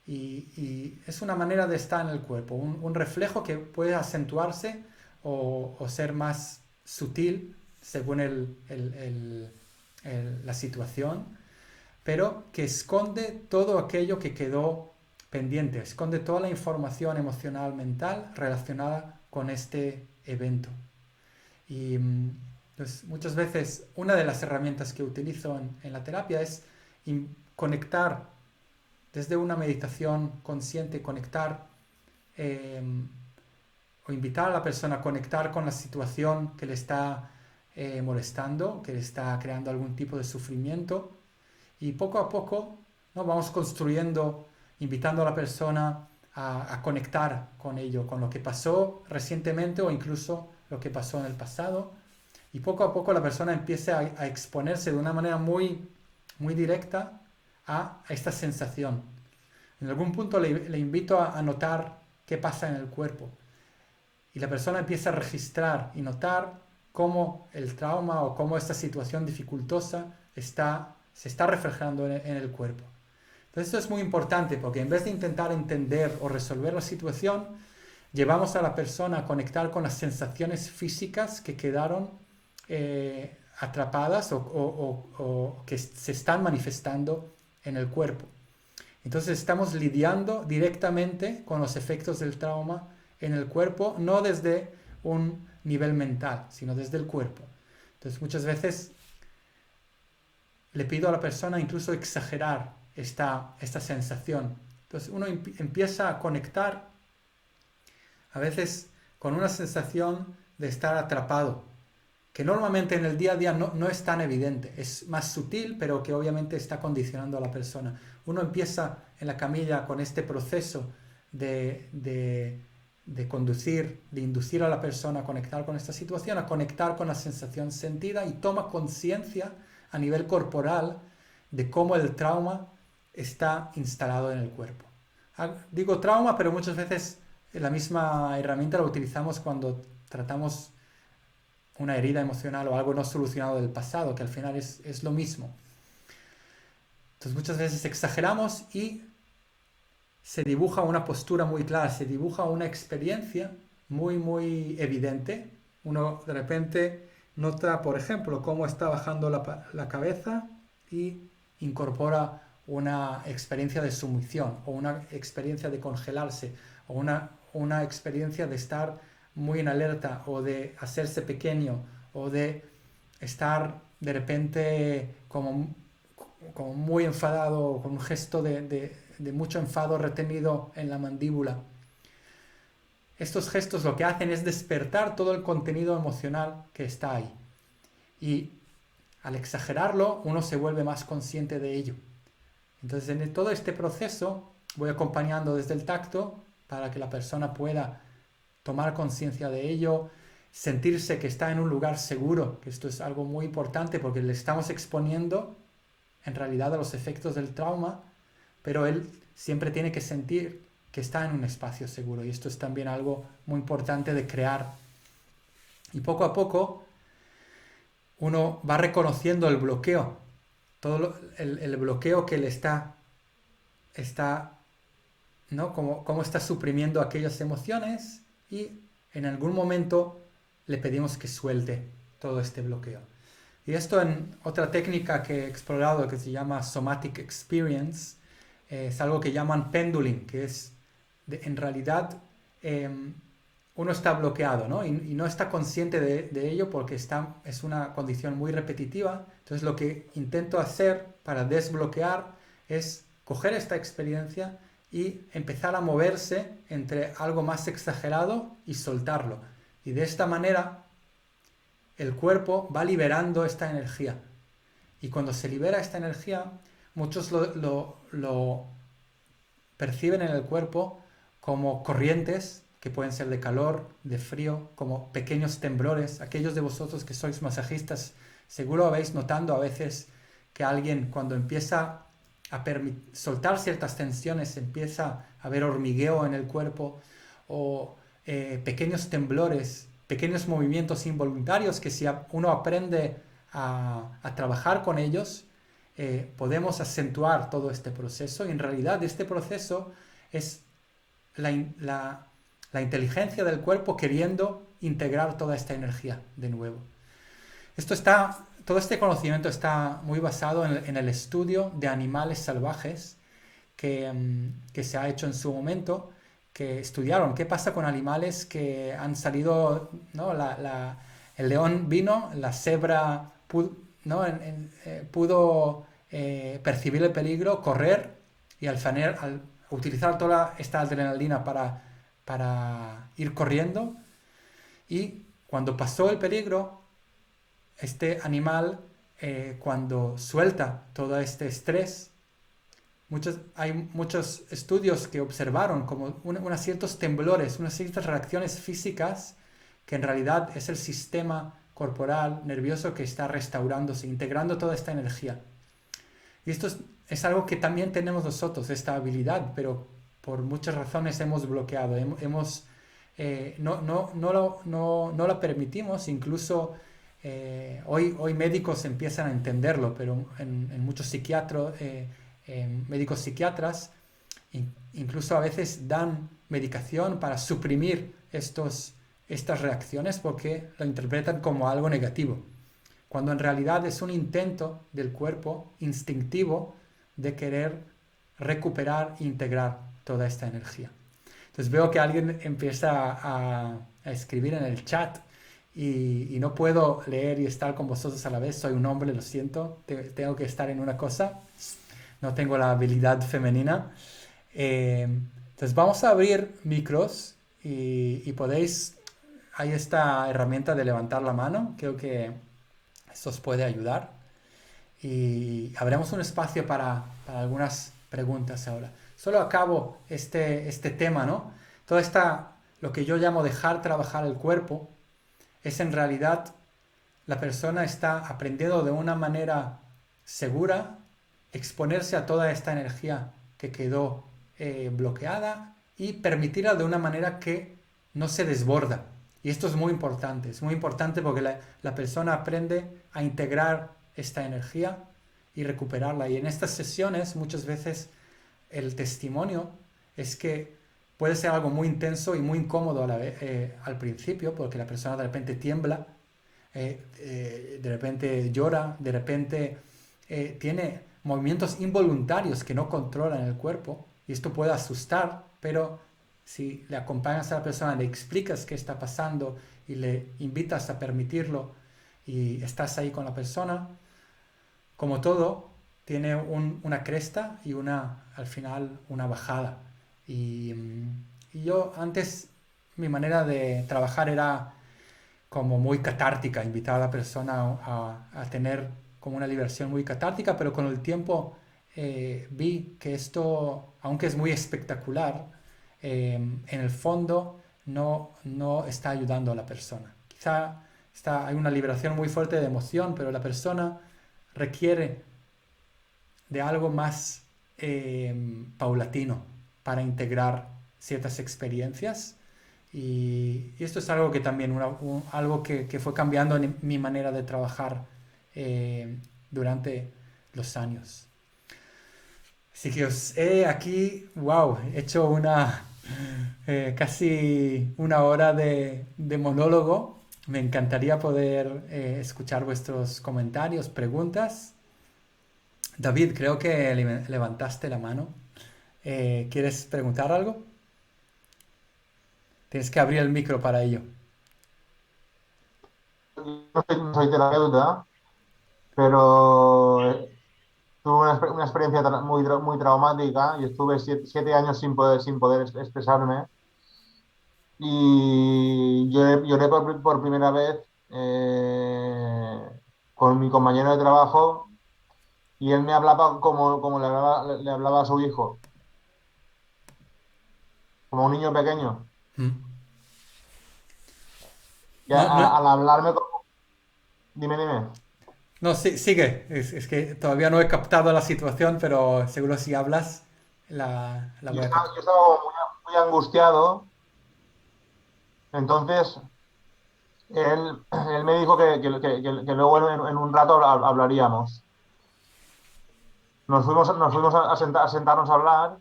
y es una manera de estar en el cuerpo, un reflejo que puede acentuarse o ser más sutil según la situación, pero que esconde todo aquello que quedó pendiente, esconde toda la información emocional, mental relacionada con este evento. Y pues, muchas veces una de las herramientas que utilizo en la terapia es conectar desde una meditación consciente, conectar eh, o invitar a la persona a conectar con la situación que le está molestando, que le está creando algún tipo de sufrimiento. Y poco a poco, ¿no? Vamos construyendo, invitando a la persona a conectar con ello, con lo que pasó recientemente o incluso lo que pasó en el pasado. Y poco a poco la persona empieza a exponerse de una manera muy directa a esta sensación. En algún punto le invito a notar qué pasa en el cuerpo. Y la persona empieza a registrar y notar cómo el trauma o cómo esta situación dificultosa se está reflejando en el cuerpo. Entonces esto es muy importante porque en vez de intentar entender o resolver la situación, llevamos a la persona a conectar con las sensaciones físicas que quedaron atrapadas o que se están manifestando en el cuerpo. Entonces estamos lidiando directamente con los efectos del trauma en el cuerpo, no desde un nivel mental, sino desde el cuerpo. Entonces muchas veces le pido a la persona incluso exagerar esta sensación. Entonces uno empieza a conectar a veces con una sensación de estar atrapado, que normalmente en el día a día no es tan evidente, es más sutil, pero que obviamente está condicionando a la persona. Uno empieza en la camilla con este proceso de conducir, de inducir a la persona a conectar con esta situación, a conectar con la sensación sentida y toma conciencia a nivel corporal de cómo el trauma está instalado en el cuerpo. Digo trauma, pero muchas veces la misma herramienta la utilizamos cuando tratamos una herida emocional o algo no solucionado del pasado, que al final es lo mismo. Entonces muchas veces exageramos y se dibuja una postura muy clara, se dibuja una experiencia muy evidente. Uno de repente nota, por ejemplo, cómo está bajando la cabeza y incorpora una experiencia de sumisión o una experiencia de congelarse o una experiencia de estar muy en alerta o de hacerse pequeño o de estar de repente como muy enfadado, con un gesto de mucho enfado retenido en la mandíbula. estos gestos lo que hacen es despertar todo el contenido emocional que está ahí. Y al exagerarlo, uno se vuelve más consciente de ello. Entonces, en todo este proceso voy acompañando desde el tacto para que la persona pueda tomar conciencia de ello, sentirse que está en un lugar seguro, que esto es algo muy importante porque le estamos exponiendo en realidad a los efectos del trauma, pero él siempre tiene que sentir que está en un espacio seguro, y esto es también algo muy importante de crear. Y poco a poco uno va reconociendo el bloqueo, el bloqueo que le está, ¿no? Cómo está suprimiendo aquellas emociones, y en algún momento le pedimos que suelte todo este bloqueo. Y esto, en otra técnica que he explorado que se llama Somatic Experience, es algo que llaman pendulum, que es en realidad uno está bloqueado, ¿no? Y no está consciente de ello porque es una condición muy repetitiva. Entonces lo que intento hacer para desbloquear es coger esta experiencia y empezar a moverse entre algo más exagerado y soltarlo. Y de esta manera el cuerpo va liberando esta energía. Y cuando se libera esta energía, muchos lo perciben en el cuerpo como corrientes que pueden ser de calor, de frío, como pequeños temblores. Aquellos de vosotros que sois masajistas, seguro habéis notado a veces que alguien, cuando empieza a soltar ciertas tensiones, empieza a haber hormigueo en el cuerpo, o pequeños temblores, pequeños movimientos involuntarios que si uno aprende a trabajar con ellos, podemos acentuar todo este proceso. Y en realidad este proceso es la inteligencia del cuerpo queriendo integrar toda esta energía de nuevo. Todo este conocimiento está muy basado en el estudio de animales salvajes que se ha hecho en su momento, que estudiaron qué pasa con animales que han salido, ¿no? El león vino, la cebra pudo, ¿no? Pudo percibir el peligro, correr, y al utilizar toda esta adrenalina para ir corriendo, y cuando pasó el peligro, este animal, cuando suelta todo este estrés, hay muchos estudios que observaron como unos ciertos temblores, unas ciertas reacciones físicas, que en realidad es el sistema corporal, nervioso, que está restaurándose, integrando toda esta energía. Y esto es algo que también tenemos nosotros, esta habilidad, pero por muchas razones hemos bloqueado, no la permitimos. Incluso hoy médicos empiezan a entenderlo, pero en muchos médicos psiquiatras incluso a veces dan medicación para suprimir estas reacciones porque lo interpretan como algo negativo, cuando en realidad es un intento del cuerpo instintivo de querer recuperar e integrar toda esta energía. Entonces veo que alguien empieza a escribir en el chat, y no puedo leer y estar con vosotros a la vez. Soy un hombre, lo siento, tengo que estar en una cosa, no tengo la habilidad femenina. Entonces vamos a abrir micros y podéis, hay esta herramienta de levantar la mano, creo que esto os puede ayudar, y abriremos un espacio para algunas preguntas ahora. Solo acabo este tema, ¿no? Lo que yo llamo dejar trabajar el cuerpo, es en realidad la persona está aprendiendo de una manera segura exponerse a toda esta energía que quedó bloqueada, y permitirla de una manera que no se desborda. Y esto es muy importante porque la persona aprende a integrar esta energía y recuperarla. Y en estas sesiones muchas veces el testimonio es que puede ser algo muy intenso y muy incómodo a la vez, al principio, porque la persona de repente tiembla, de repente llora, de repente tiene movimientos involuntarios que no controlan el cuerpo, y esto puede asustar, pero si le acompañas a la persona, le explicas qué está pasando y le invitas a permitirlo y estás ahí con la persona, como todo, tiene una cresta y al final una bajada. Y yo antes mi manera de trabajar era como muy catártica, invitar a la persona a tener como una diversión muy catártica, pero con el tiempo vi que esto, aunque es muy espectacular, en el fondo no está ayudando a la persona. Quizá hay una liberación muy fuerte de emoción, pero la persona requiere de algo más paulatino para integrar ciertas experiencias. Y esto es algo que también, algo que fue cambiando en mi manera de trabajar durante los años. Así que os he aquí, wow, hecho casi una hora de monólogo. Me encantaría poder escuchar vuestros comentarios, preguntas. David, creo que levantaste la mano. ¿Quieres preguntar algo? Tienes que abrir el micro para ello. No soy terapeuta, pero tuve una experiencia muy traumática y estuve 7 años sin poder expresarme y lloré por primera vez con mi compañero de trabajo y él me hablaba como le hablaba a su hijo, como a un niño pequeño. Mm. Y No, no, al hablarme, dime, dime. no, sigue. Es que todavía no he captado la situación, pero seguro si hablas la Yo voy a estaba, captar. yo estaba como muy angustiado, entonces él me dijo que luego en un rato hablaríamos. Nos fuimos a sentarnos a hablar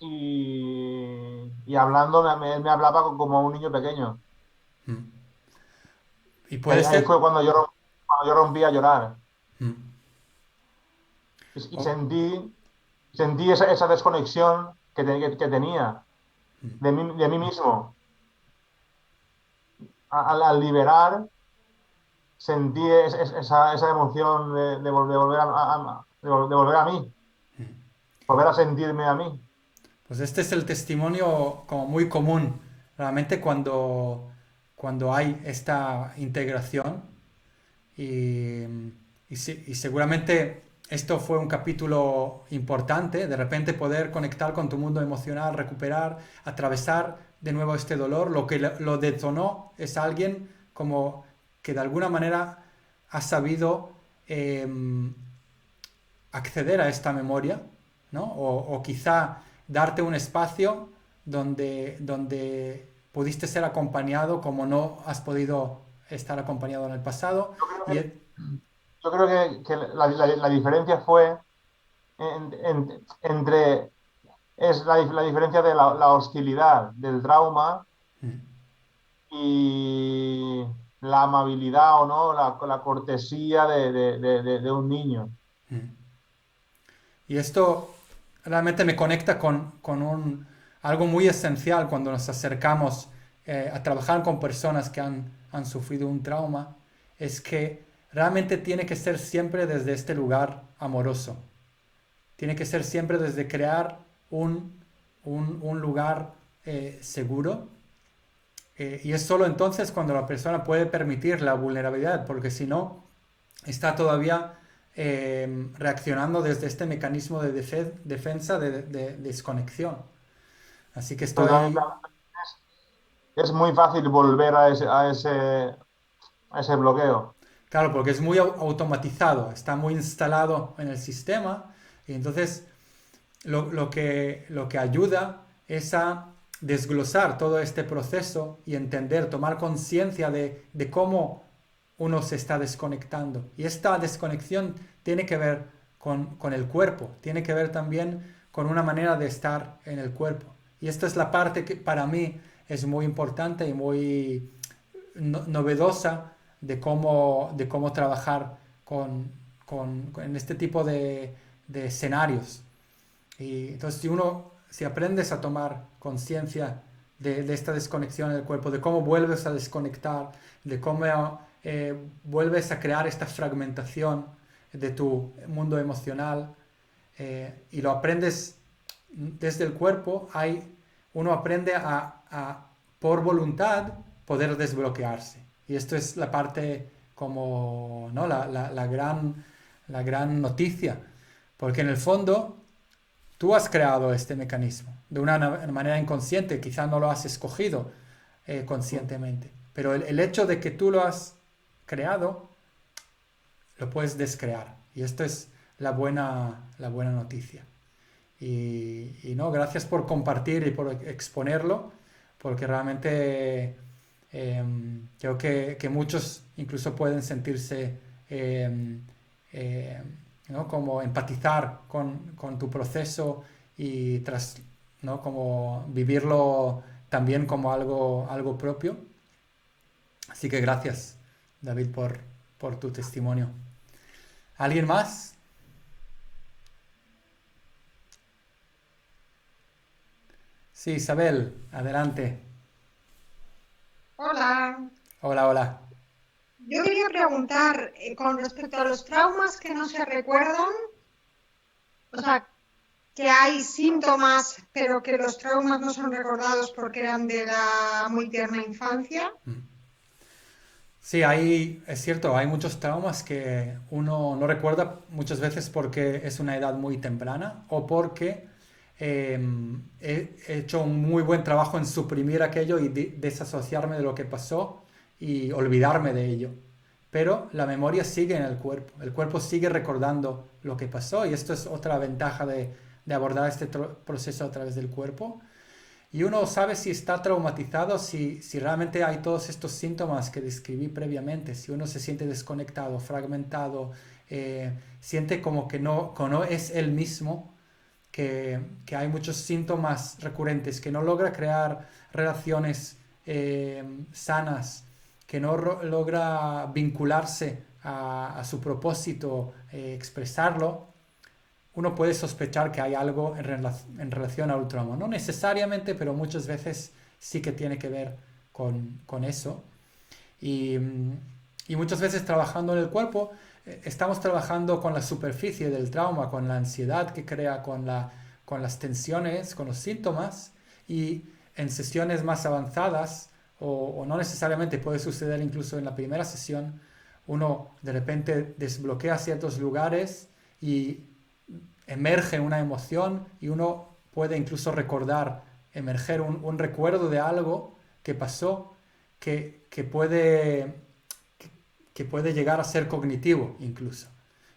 y hablando él me hablaba como un niño pequeño. Mm. Y Y puede ahí ser. fue cuando yo rompí a llorar. Mm. Y Oh, sentí esa desconexión que tenía de mí mismo. Al liberar, sentí esa emoción de volver a mí, volver a sentirme a mí. pues este es el testimonio como muy común, realmente cuando hay esta integración y, y seguramente esto fue un capítulo importante, de repente poder conectar con tu mundo emocional, recuperar, atravesar de nuevo este dolor, lo que lo detonó es alguien como que de alguna manera ha sabido acceder a esta memoria, ¿no? O quizá darte un espacio donde pudiste ser acompañado como no has podido estar acompañado en el pasado. Yo creo Y, que, yo creo que la diferencia fue entre la diferencia de la hostilidad del trauma y la amabilidad o no, la cortesía de un niño. y esto realmente me conecta con algo muy esencial cuando nos acercamos a trabajar con personas que han sufrido un trauma, es que realmente tiene que ser siempre desde este lugar amoroso. Tiene que ser siempre desde crear un lugar seguro. Y es solo entonces cuando la persona puede permitir la vulnerabilidad, porque si no, está todavía reaccionando desde este mecanismo de defensa de desconexión. Así que Pero también estoy, es muy fácil volver a ese bloqueo. claro, porque es muy automatizado, está muy instalado en el sistema y entonces lo que ayuda es a desglosar todo este proceso y entender, tomar conciencia de cómo uno se está desconectando. Y esta desconexión tiene que ver con el cuerpo, tiene que ver también con una manera de estar en el cuerpo. Y esta es la parte que para mí es muy importante y muy novedosa de cómo trabajar en este tipo de escenarios. Y entonces si aprendes a tomar conciencia de esta desconexión del cuerpo, de cómo vuelves a desconectar, de cómo vuelves a crear esta fragmentación de tu mundo emocional, y lo aprendes desde el cuerpo, hay uno aprende por voluntad, poder desbloquearse. Y esto es la parte como, ¿no? La gran noticia. Porque en el fondo, tú has creado este mecanismo de una manera inconsciente, quizá no lo has escogido conscientemente. Pero el hecho de que tú lo has creado, lo puedes descrear. Y esto es la buena noticia. Y no, gracias por compartir y por exponerlo, porque realmente creo que muchos incluso pueden sentirse, eh, eh, ¿no? Como empatizar con tu proceso y ¿no? Como vivirlo también como algo propio. Así que gracias, David, por tu testimonio. ¿Alguien más? Sí, Isabel, adelante. Hola, Hola, hola. yo quería preguntar con respecto a los traumas que no se recuerdan, o sea, que hay síntomas, pero que los traumas no son recordados porque eran de la muy tierna infancia. Sí, es cierto, hay muchos traumas que uno no recuerda muchas veces porque es una edad muy temprana o porque he hecho un muy buen trabajo en suprimir aquello y desasociarme de lo que pasó y olvidarme de ello. Pero la memoria sigue en el cuerpo sigue recordando lo que pasó y esto es otra ventaja de abordar este proceso a través del cuerpo. Y uno sabe si está traumatizado, si realmente hay todos estos síntomas que describí previamente, si uno se siente desconectado, fragmentado, siente como que no es el mismo, que hay muchos síntomas recurrentes, que no logra crear relaciones sanas, que no logra vincularse a su propósito, expresarlo, uno puede sospechar que hay algo en relación al trauma. No necesariamente, pero muchas veces sí que tiene que ver con eso. Y, y muchas veces trabajando en el cuerpo, estamos trabajando con la superficie del trauma, con la ansiedad que crea, con las tensiones, con los síntomas. Y en sesiones más avanzadas, o no necesariamente puede suceder incluso en la primera sesión, uno de repente desbloquea ciertos lugares y emerge una emoción y uno puede incluso recordar, emerger un recuerdo de algo que pasó que que puede llegar a ser cognitivo incluso.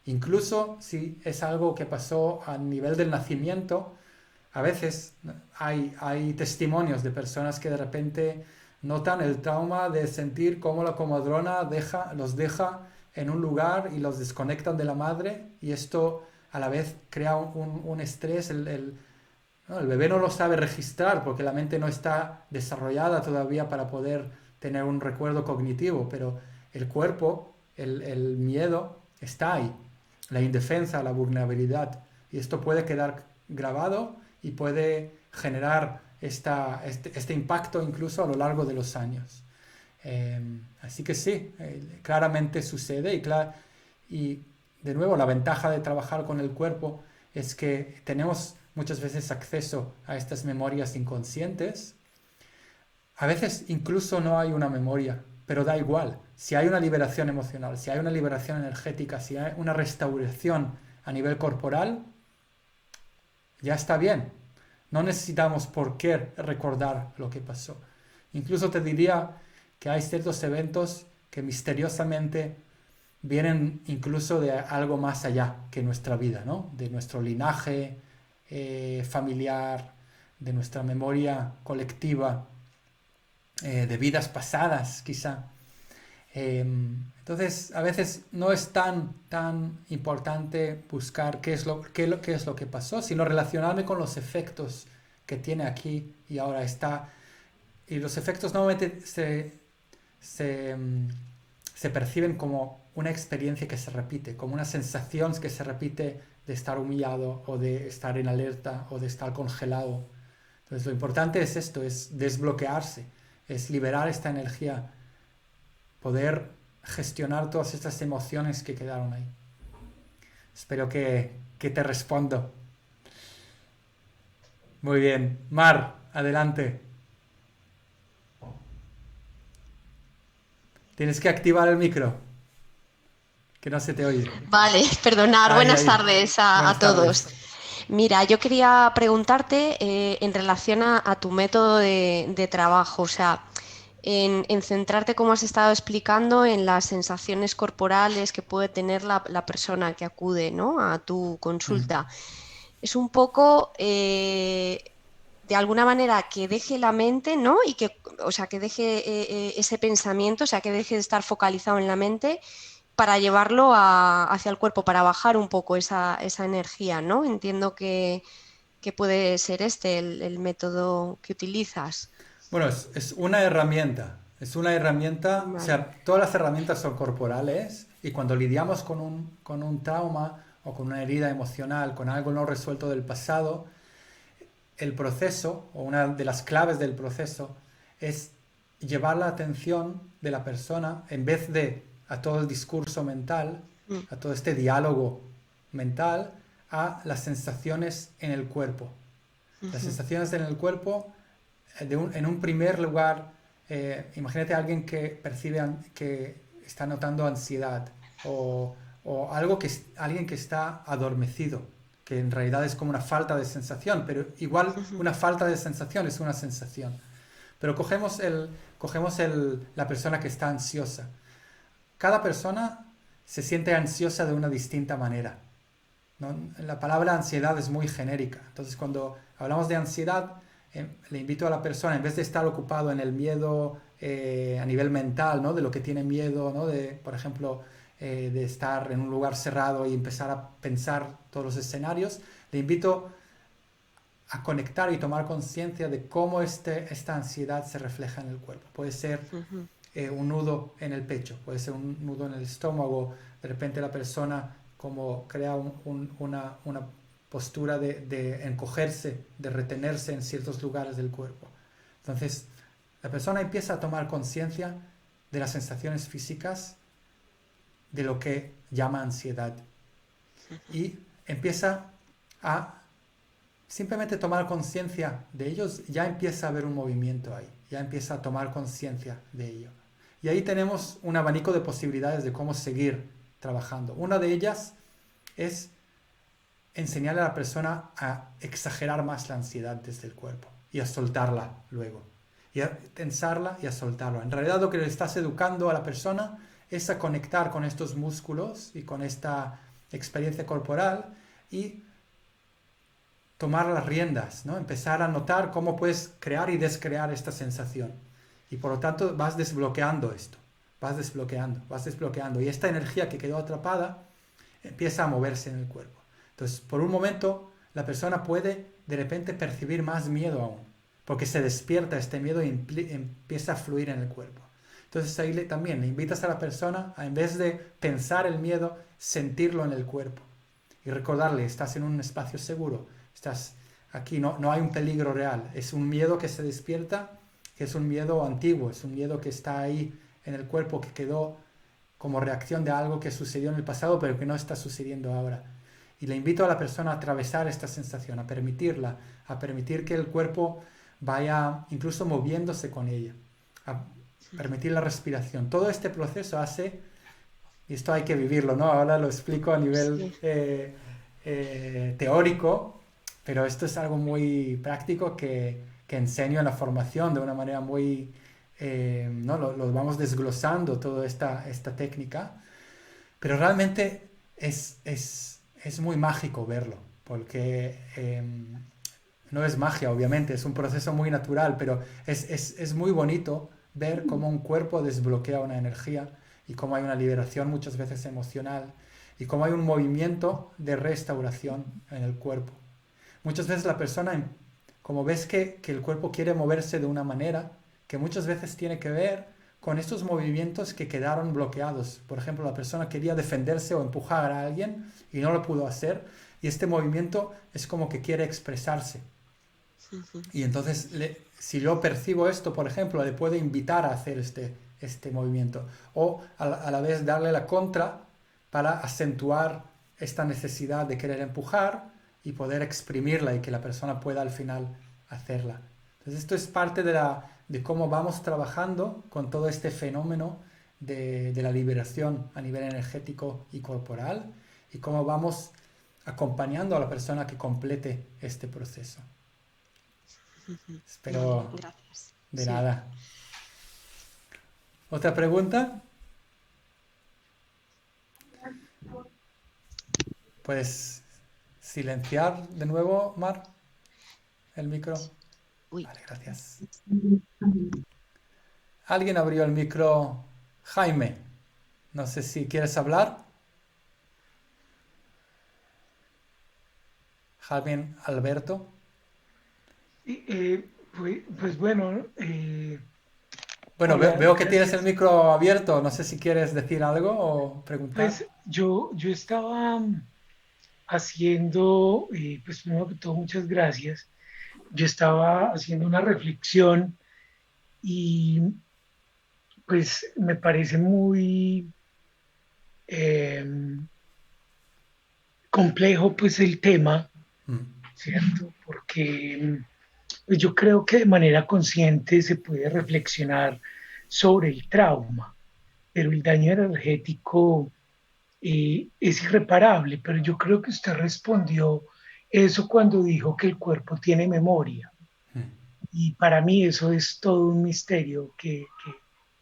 Incluso si es algo que pasó a nivel del nacimiento, a veces hay testimonios de personas que de repente notan el trauma de sentir cómo la comadrona los deja en un lugar y los desconectan de la madre y esto a la vez crea un estrés. ¿No? El bebé no lo sabe registrar porque la mente no está desarrollada todavía para poder tener un recuerdo cognitivo, pero el cuerpo, el miedo está ahí, la indefensa, la vulnerabilidad. Y esto puede quedar grabado y puede generar este impacto incluso a lo largo de los años. Así que sí, claramente sucede y de nuevo la ventaja de trabajar con el cuerpo es que tenemos muchas veces acceso a estas memorias inconscientes. A veces incluso no hay una memoria, pero da igual. Si hay una liberación emocional, si hay una liberación energética, si hay una restauración a nivel corporal, ya está bien. No necesitamos por qué recordar lo que pasó. Incluso te diría que hay ciertos eventos que misteriosamente vienen incluso de algo más allá que nuestra vida, ¿no? De nuestro linaje familiar, de nuestra memoria colectiva, de vidas pasadas quizá. Entonces, a veces no es tan importante buscar qué es lo que pasó, sino relacionarme con los efectos que tiene aquí y ahora está. Y los efectos normalmente se perciben como una experiencia que se repite, como una sensación que se repite de estar humillado o de estar en alerta o de estar congelado. Entonces, lo importante es esto, es desbloquearse, es liberar esta energía, poder gestionar todas estas emociones que quedaron ahí. Espero que te respondo. Muy bien. Mar, adelante. Tienes que activar el micro, que no se te oye. Vale, perdonar. Ahí, Buenas ahí. tardes a Buenas todos. tardes. Mira, yo quería preguntarte en relación a tu método de trabajo, o sea, en centrarte, como has estado explicando, en las sensaciones corporales que puede tener la persona que acude, ¿no?, a tu consulta. Es un poco, de alguna manera, que deje la mente, ¿no? Y que, o sea, que deje ese pensamiento, o sea, que deje de estar focalizado en la mente para llevarlo hacia el cuerpo, para bajar un poco esa energía, ¿no? Entiendo que puede ser este el método que utilizas. Bueno, es una herramienta. Es una herramienta, o Vale. sea, todas las herramientas son corporales y cuando lidiamos con un trauma o con una herida emocional, con algo no resuelto del pasado, el proceso, o una de las claves del proceso, es llevar la atención de la persona, en vez de a todo el discurso mental, Mm, a todo este diálogo mental, a las sensaciones en el cuerpo. Las ujú, sensaciones en el cuerpo, en un primer lugar, imagínate a alguien que percibe que está notando ansiedad o algo alguien que está adormecido, que en realidad es como una falta de sensación, pero igual ujú, una falta de sensación es una sensación. Pero cogemos la persona que está ansiosa. Cada persona se siente ansiosa de una distinta manera, ¿no? La palabra ansiedad es muy genérica. Entonces, cuando hablamos de ansiedad, le invito a la persona, en vez de estar ocupado en el miedo a nivel mental, ¿no? De lo que tiene miedo, ¿no? De, por ejemplo, de estar en un lugar cerrado y empezar a pensar todos los escenarios, le invito a conectar y tomar conciencia de cómo esta ansiedad se refleja en el cuerpo. Puede ser ujú, un nudo en el pecho, puede ser un nudo en el estómago, de repente la persona como crea una postura de encogerse, de retenerse en ciertos lugares del cuerpo. Entonces, la persona empieza a tomar conciencia de las sensaciones físicas de lo que llama ansiedad y empieza a simplemente tomar conciencia de ellos, ya empieza a haber un movimiento ahí, ya empieza a tomar conciencia de ello. Y ahí tenemos un abanico de posibilidades de cómo seguir trabajando. Una de ellas es enseñarle a la persona a exagerar más la ansiedad desde el cuerpo y a soltarla luego. Y a tensarla y a soltarla. En realidad lo que le estás educando a la persona es a conectar con estos músculos y con esta experiencia corporal y tomar las riendas, ¿no? Empezar a notar cómo puedes crear y descrear esta sensación. Y por lo tanto vas desbloqueando esto, vas desbloqueando. Y esta energía que quedó atrapada empieza a moverse en el cuerpo. Entonces, por un momento, la persona puede de repente percibir más miedo aún, porque se despierta este miedo y empieza a fluir en el cuerpo. Entonces ahí también le invitas a la persona a, en vez de pensar el miedo, sentirlo en el cuerpo. Y recordarle, estás en un espacio seguro, estás aquí, no hay un peligro real, es un miedo que se despierta, que es un miedo antiguo, es un miedo que está ahí en el cuerpo, que quedó como reacción de algo que sucedió en el pasado, pero que no está sucediendo ahora. Y le invito a la persona a atravesar esta sensación, a permitirla, a permitir que el cuerpo vaya incluso moviéndose con ella, a permitir la respiración. Todo este proceso hace, y esto hay que vivirlo, ¿no? Ahora lo explico a nivel sí. teórico, pero esto es algo muy práctico que enseño en la formación de una manera muy, ¿no? Lo vamos desglosando toda esta técnica, pero realmente es muy mágico verlo, porque no es magia, obviamente, es un proceso muy natural, pero es muy bonito ver cómo un cuerpo desbloquea una energía y cómo hay una liberación muchas veces emocional y cómo hay un movimiento de restauración en el cuerpo. Muchas veces la persona, como ves que el cuerpo quiere moverse de una manera que muchas veces tiene que ver con estos movimientos que quedaron bloqueados. Por ejemplo, la persona quería defenderse o empujar a alguien y no lo pudo hacer y este movimiento es como que quiere expresarse. Ujú, Y entonces, si yo percibo esto, por ejemplo, le puedo invitar a hacer este movimiento. O a la vez darle la contra para acentuar esta necesidad de querer empujar y poder exprimirla y que la persona pueda al final hacerla. Entonces esto es parte de cómo vamos trabajando con todo este fenómeno de la liberación a nivel energético y corporal y cómo vamos acompañando a la persona que complete este proceso. Espero Vale, gracias. de Sí. nada. ¿Otra pregunta? Pues silenciar de nuevo, Mar, el micro. Uy, Vale, gracias. ¿Alguien abrió el micro? Jaime, no sé si quieres hablar. Jaime Alberto. Pues bueno, Bueno, hola, veo que tienes el gracias. micro abierto. No sé si quieres decir algo o preguntar. Pues yo estaba haciendo, pues primero que todo, muchas gracias. Yo estaba haciendo una reflexión y pues me parece muy eh, complejo pues el tema, Mm, ¿cierto? Porque pues yo creo que de manera consciente se puede reflexionar sobre el trauma, pero el daño energético es irreparable, pero yo creo que usted respondió eso cuando dijo que el cuerpo tiene memoria. mm, Y para mí eso es todo un misterio que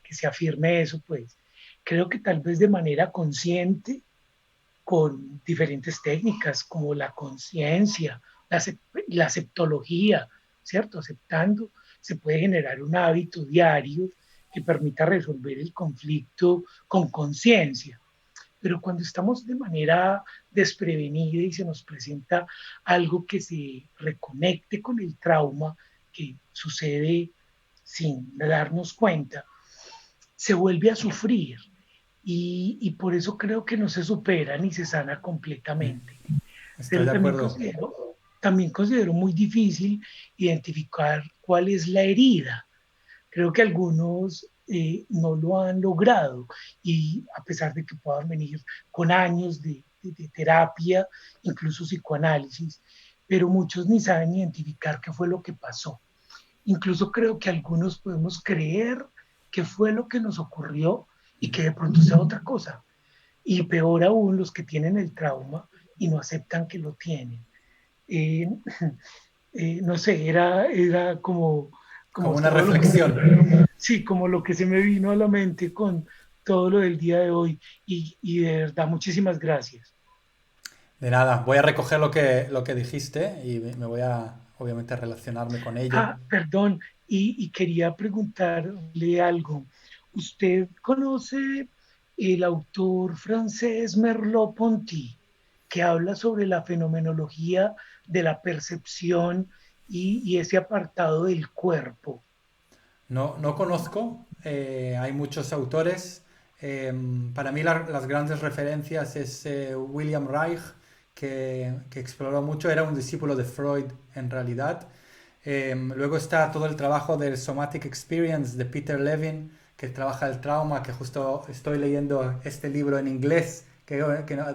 se afirme eso, pues. Creo que tal vez de manera consciente, con diferentes técnicas como la conciencia, la aceptología, ¿cierto? Aceptando, se puede generar un hábito diario que permita resolver el conflicto con conciencia. Pero cuando estamos de manera desprevenida y se nos presenta algo que se reconecte con el trauma que sucede sin darnos cuenta, se vuelve a sufrir y por eso creo que no se supera ni se sana mm. completamente. Estoy Pero de acuerdo. también considero muy difícil identificar cuál es la herida. Creo que algunos no lo han logrado y a pesar de que puedan venir con años de terapia, incluso psicoanálisis, pero muchos ni saben identificar qué fue lo que pasó. Incluso creo que algunos podemos creer que fue lo que nos ocurrió y que de pronto sea otra cosa. Y peor aún los que tienen el trauma y no aceptan que lo tienen. Eh, no sé, era Como como una todo lo que reflexión. sí, como lo que se me vino a la mente con todo lo del día de hoy y de verdad muchísimas gracias. De nada, voy a recoger lo que dijiste y me voy a, obviamente, relacionarme con ello. Perdón, y quería preguntarle algo. ¿Usted conoce el autor francés Merleau-Ponty que habla sobre la fenomenología de la percepción y ese apartado del cuerpo? No, no conozco, hay muchos autores. Para mí las grandes referencias es William Reich, que exploró mucho, era un discípulo de Freud en realidad. Luego está todo el trabajo del Somatic Experience de Peter Levin, que trabaja el trauma, que justo estoy leyendo este libro en inglés,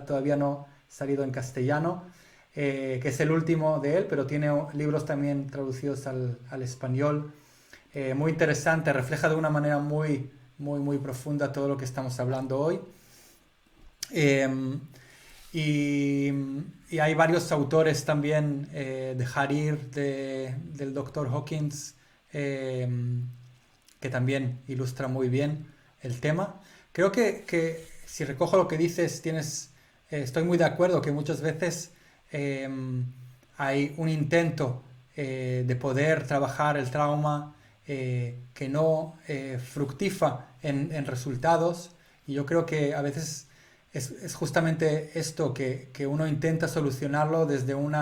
todavía no ha salido en castellano, que es el último de él, pero tiene libros también traducidos al español. Muy interesante, refleja de una manera muy profunda todo lo que estamos hablando hoy. Eh, y, y hay varios autores también, de Harir, del Dr. Hawkins, eh, que también ilustra muy bien el tema. Creo que si recojo lo que dices, estoy muy de acuerdo que muchas veces eh, hay un intento de poder trabajar el trauma que no fructifa en resultados. Y yo creo que a veces es justamente esto, que uno intenta solucionarlo desde un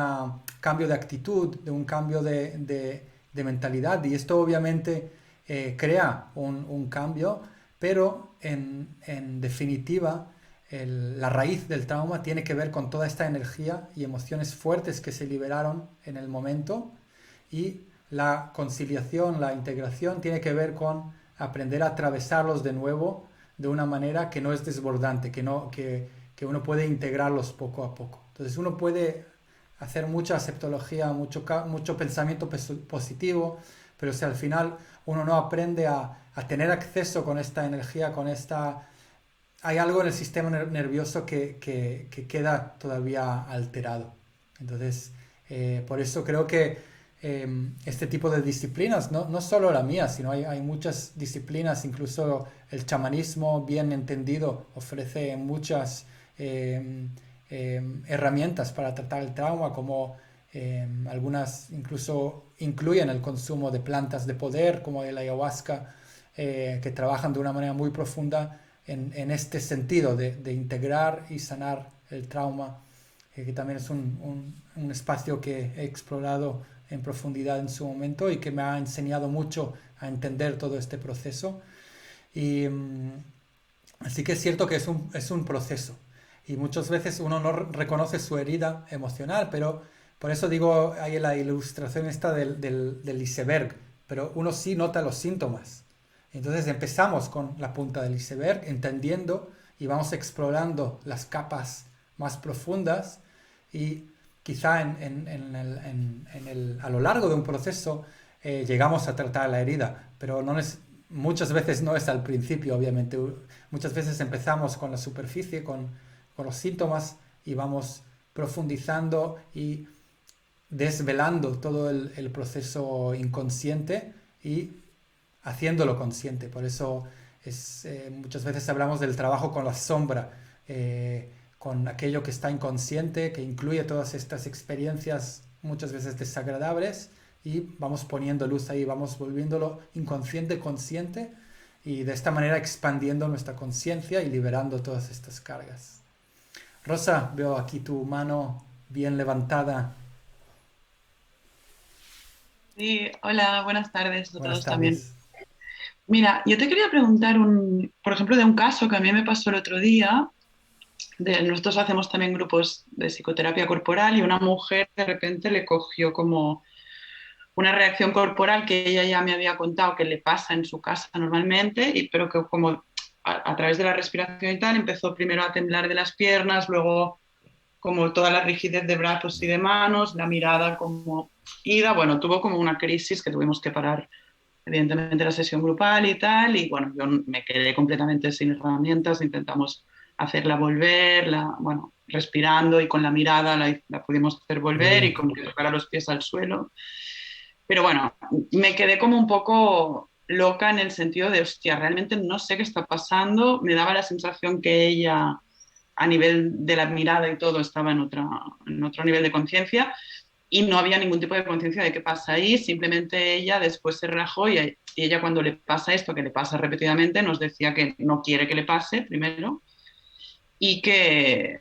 cambio de actitud, de un cambio de mentalidad. Y esto obviamente crea un cambio, pero en definitiva la raíz del trauma tiene que ver con toda esta energía y emociones fuertes que se liberaron en el momento, y la conciliación, la integración tiene que ver con aprender a atravesarlos de nuevo de una manera que no es desbordante, que uno puede integrarlos poco a poco. Entonces uno puede hacer mucha aceptología, mucho pensamiento positivo, pero si al final uno no aprende a tener acceso con esta energía, con esta... Hay algo en el sistema nervioso que queda todavía alterado. Entonces, por eso creo que este tipo de disciplinas, no solo la mía, sino hay muchas disciplinas, incluso el chamanismo bien entendido ofrece muchas herramientas para tratar el trauma, como algunas incluso incluyen el consumo de plantas de poder, como el ayahuasca, que trabajan de una manera muy profunda en este sentido de integrar y sanar el trauma, que también es un espacio que he explorado en profundidad en su momento y que me ha enseñado mucho a entender todo este proceso. Y así que es cierto que es un proceso y muchas veces uno no reconoce su herida emocional, pero por eso digo, hay la ilustración esta del iceberg, pero uno sí nota los síntomas. Entonces empezamos con la punta del iceberg, entendiendo y vamos explorando las capas más profundas y quizá a lo largo de un proceso llegamos a tratar la herida, pero muchas veces no es al principio, obviamente. Muchas veces empezamos con la superficie, con los síntomas y vamos profundizando y desvelando todo el proceso inconsciente y haciéndolo consciente. Por eso muchas veces hablamos del trabajo con la sombra, con aquello que está inconsciente, que incluye todas estas experiencias muchas veces desagradables, y vamos poniendo luz ahí, vamos volviéndolo inconsciente consciente, y de esta manera expandiendo nuestra conciencia y liberando todas estas cargas. Rosa, veo aquí tu mano bien levantada. Sí, hola, buenas tardes a Buenas todos también. tardes. Mira, yo te quería preguntar, por ejemplo, de un caso que a mí me pasó el otro día. Nosotros hacemos también grupos de psicoterapia corporal y una mujer de repente le cogió como una reacción corporal que ella ya me había contado que le pasa en su casa normalmente, pero que como a través de la respiración y tal empezó primero a temblar de las piernas, luego como toda la rigidez de brazos y de manos, la mirada como ida, bueno, tuvo como una crisis que tuvimos que parar evidentemente la sesión grupal y tal, y bueno, yo me quedé completamente sin herramientas, intentamos hacerla volver, bueno, respirando y con la mirada la pudimos hacer Muy volver y bien. como que tocara los pies al suelo. Pero bueno, me quedé como un poco loca en el sentido de, hostia, realmente no sé qué está pasando, me daba la sensación que ella a nivel de la mirada y todo estaba en otro nivel de conciencia, y no había ningún tipo de conciencia de qué pasa ahí, simplemente ella después se relajó y ella cuando le pasa esto, que le pasa repetidamente, nos decía que no quiere que le pase primero y que,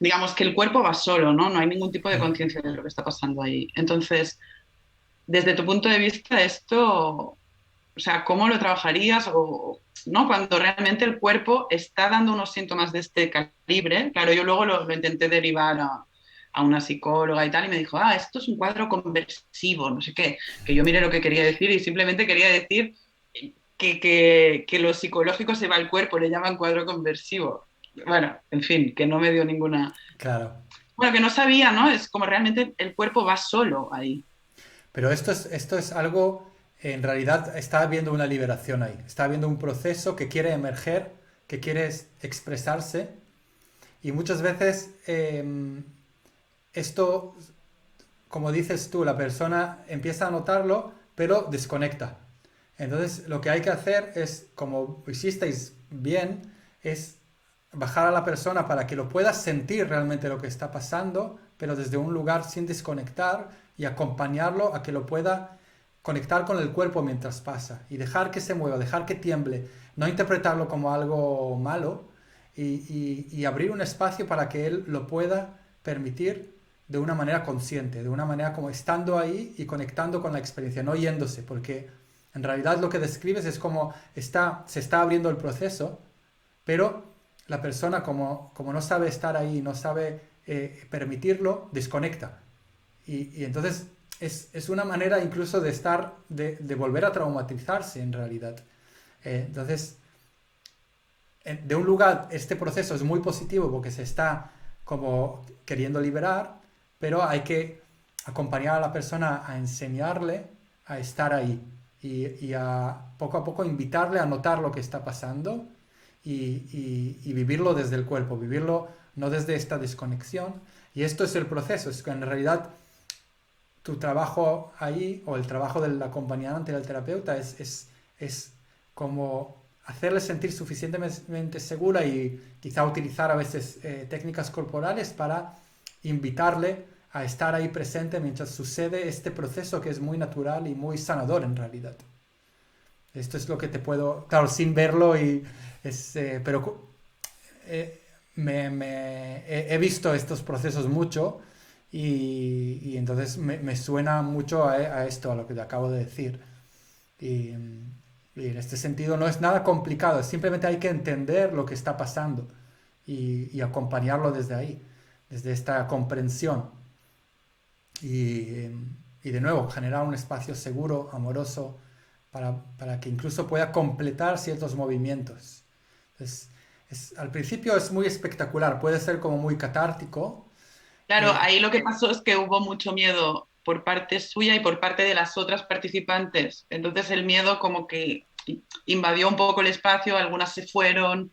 digamos, que el cuerpo va solo, ¿no? No hay ningún tipo de conciencia de lo que está pasando ahí. Entonces, desde tu punto de vista, esto, o sea, ¿cómo lo trabajarías? ¿No? Cuando realmente el cuerpo está dando unos síntomas de este calibre. Claro, yo luego lo intenté derivar a una psicóloga y tal, y me dijo, esto es un cuadro conversivo, no sé qué, que yo miré lo que quería decir y simplemente quería decir que lo psicológico se va al cuerpo, le llaman cuadro conversivo. Bueno, en fin, que no me dio ninguna... Claro. Bueno, que no sabía, ¿no? Es como realmente el cuerpo va solo ahí. Pero esto es algo, en realidad está habiendo una liberación ahí, está habiendo un proceso que quiere emerger, que quiere expresarse, y muchas veces esto, como dices tú, la persona empieza a notarlo, pero desconecta. Entonces lo que hay que hacer es, como hicisteis bien, es bajar a la persona para que lo pueda sentir realmente lo que está pasando, pero desde un lugar sin desconectar, y acompañarlo a que lo pueda conectar con el cuerpo mientras pasa y dejar que se mueva, dejar que tiemble, no interpretarlo como algo malo, y abrir un espacio para que él lo pueda permitir de una manera consciente, de una manera como estando ahí y conectando con la experiencia, no yéndose, porque en realidad lo que describes es como se está abriendo el proceso, pero la persona como no sabe estar ahí, no sabe permitirlo, desconecta. Y entonces es una manera incluso de volver a traumatizarse en realidad. Entonces, de un lugar, este proceso es muy positivo porque se está como queriendo liberar, pero hay que acompañar a la persona a enseñarle a estar ahí y a poco invitarle a notar lo que está pasando y vivirlo desde el cuerpo, vivirlo no desde esta desconexión. Y esto es el proceso, es que en realidad tu trabajo ahí o el trabajo del acompañante, del terapeuta, es como hacerle sentir suficientemente segura y quizá utilizar a veces técnicas corporales para invitarle a estar ahí presente mientras sucede este proceso que es muy natural y muy sanador en realidad. Esto es lo que te puedo, claro, sin verlo pero he visto estos procesos mucho y entonces me suena mucho a esto, a lo que te acabo de decir. Y en este sentido no es nada complicado, simplemente hay que entender lo que está pasando y acompañarlo desde ahí, desde esta comprensión. Y, y de nuevo, generar un espacio seguro, amoroso, para que incluso pueda completar ciertos movimientos. Entonces, al principio es muy espectacular, puede ser como muy catártico. Claro, ahí lo que pasó es que hubo mucho miedo por parte suya y por parte de las otras participantes. Entonces el miedo como que invadió un poco el espacio, algunas se fueron.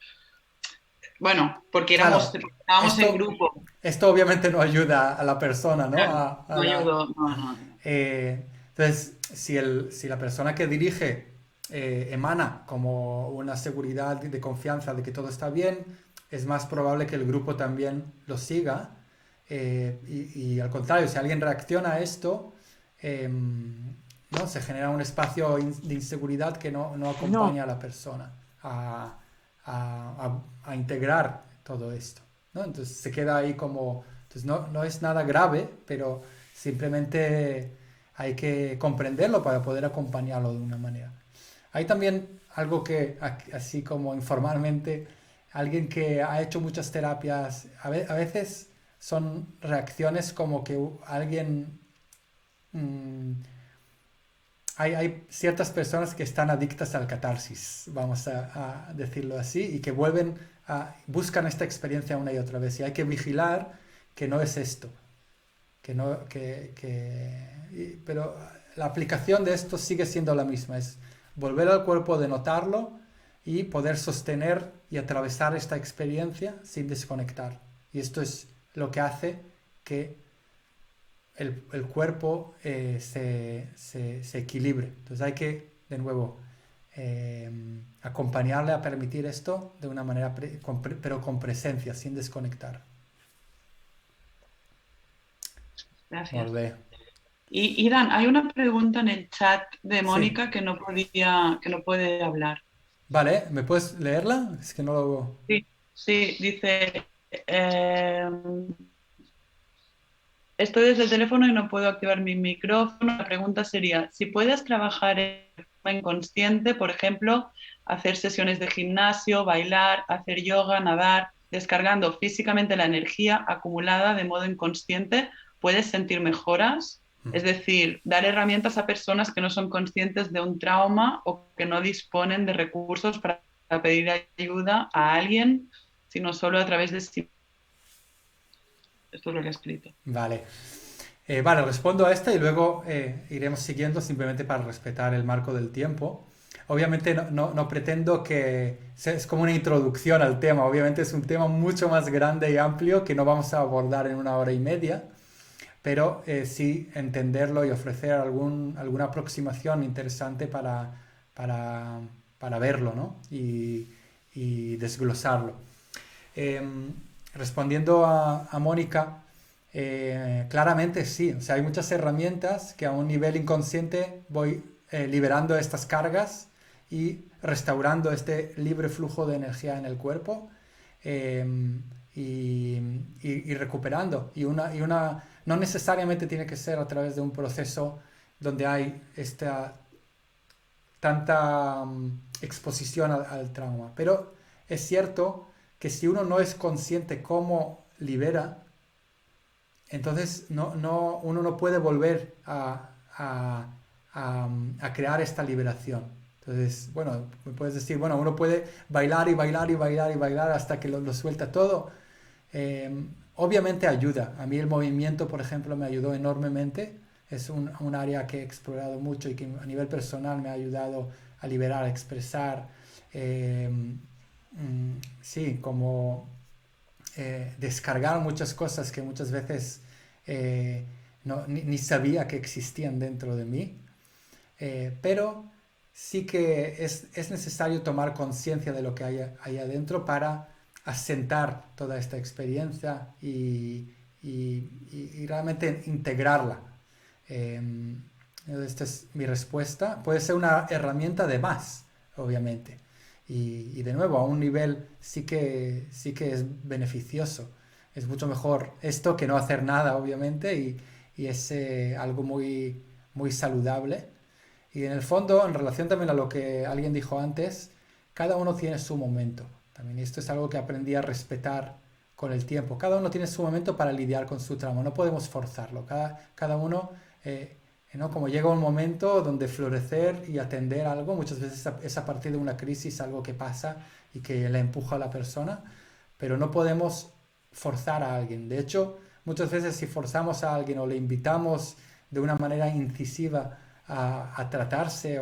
Bueno, porque Claro, estábamos en grupo. esto obviamente no ayuda a la persona, ¿no? Claro, no ayudó. No. Entonces, si la persona que dirige emana como una seguridad de confianza de que todo está bien, es más probable que el grupo también lo siga. Y al contrario, si alguien reacciona a esto, ¿no? Se genera un espacio de inseguridad que no acompaña a la persona a integrar todo esto, ¿no? Entonces se queda ahí como... Entonces no es nada grave, pero simplemente hay que comprenderlo para poder acompañarlo de una manera. Hay también algo que, así como informalmente, alguien que ha hecho muchas terapias, a veces son reacciones como que alguien... hay ciertas personas que están adictas al catarsis, vamos a decirlo así, y que buscan esta experiencia una y otra vez. Y hay que vigilar que no es esto. Pero la aplicación de esto sigue siendo la misma. Es volver al cuerpo, de notarlo y poder sostener y atravesar esta experiencia sin desconectar. Y esto es lo que hace que el cuerpo se equilibre. Entonces hay que, de nuevo, acompañarle a permitir esto de una manera, pero con presencia, sin desconectar. Gracias. Molt bé. Y Dan, hay una pregunta en el chat de Mónica Sí. que no puede hablar. Vale, ¿me puedes leerla? Es que no lo... Sí, dice... estoy desde el teléfono y no puedo activar mi micrófono. La pregunta sería, si puedes trabajar en forma inconsciente, por ejemplo, hacer sesiones de gimnasio, bailar, hacer yoga, nadar, descargando físicamente la energía acumulada de modo inconsciente, ¿puedes sentir mejoras? Es decir, dar herramientas a personas que no son conscientes de un trauma o que no disponen de recursos para pedir ayuda a alguien, sino solo a través de sí. Esto es lo que he escrito. Vale. Vale, respondo a esta y luego iremos siguiendo simplemente para respetar el marco del tiempo. Obviamente no pretendo que es como una introducción al tema, obviamente es un tema mucho más grande y amplio que no vamos a abordar en 1 hora y media, pero sí entenderlo y ofrecer alguna aproximación interesante para verlo, ¿no? Y desglosarlo. Respondiendo a Mónica, claramente sí, o sea, hay muchas herramientas que a un nivel inconsciente voy liberando estas cargas y restaurando este libre flujo de energía en el cuerpo y recuperando. Y no necesariamente tiene que ser a través de un proceso donde hay tanta exposición al trauma, pero es cierto que si uno no es consciente cómo libera, entonces uno no puede volver a crear esta liberación. Entonces, bueno, me puedes decir, bueno, uno puede bailar y bailar y bailar y bailar hasta que lo suelta todo. Obviamente ayuda. A mí el movimiento, por ejemplo, me ayudó enormemente es un área que he explorado mucho y que a nivel personal me ha ayudado a liberar, a expresar, sí, como descargar muchas cosas que muchas veces ni sabía que existían dentro de mí. Pero sí que es necesario tomar conciencia de lo que hay ahí adentro para asentar toda esta experiencia y realmente integrarla. Esta es mi respuesta. Puede ser una herramienta de más, obviamente. Y de nuevo, a un nivel sí que es beneficioso. Es mucho mejor esto que no hacer nada, obviamente, y es algo muy, muy saludable. Y en el fondo, en relación también a lo que alguien dijo antes, cada uno tiene su momento. También esto es algo que aprendí a respetar con el tiempo. Cada uno tiene su momento para lidiar con su trauma. No podemos forzarlo. Cada uno, ¿no? Como llega un momento donde florecer y atender algo, muchas veces es a partir de una crisis, algo que pasa y que le empuja a la persona, pero no podemos forzar a alguien. De hecho, muchas veces si forzamos a alguien o le invitamos de una manera incisiva a tratarse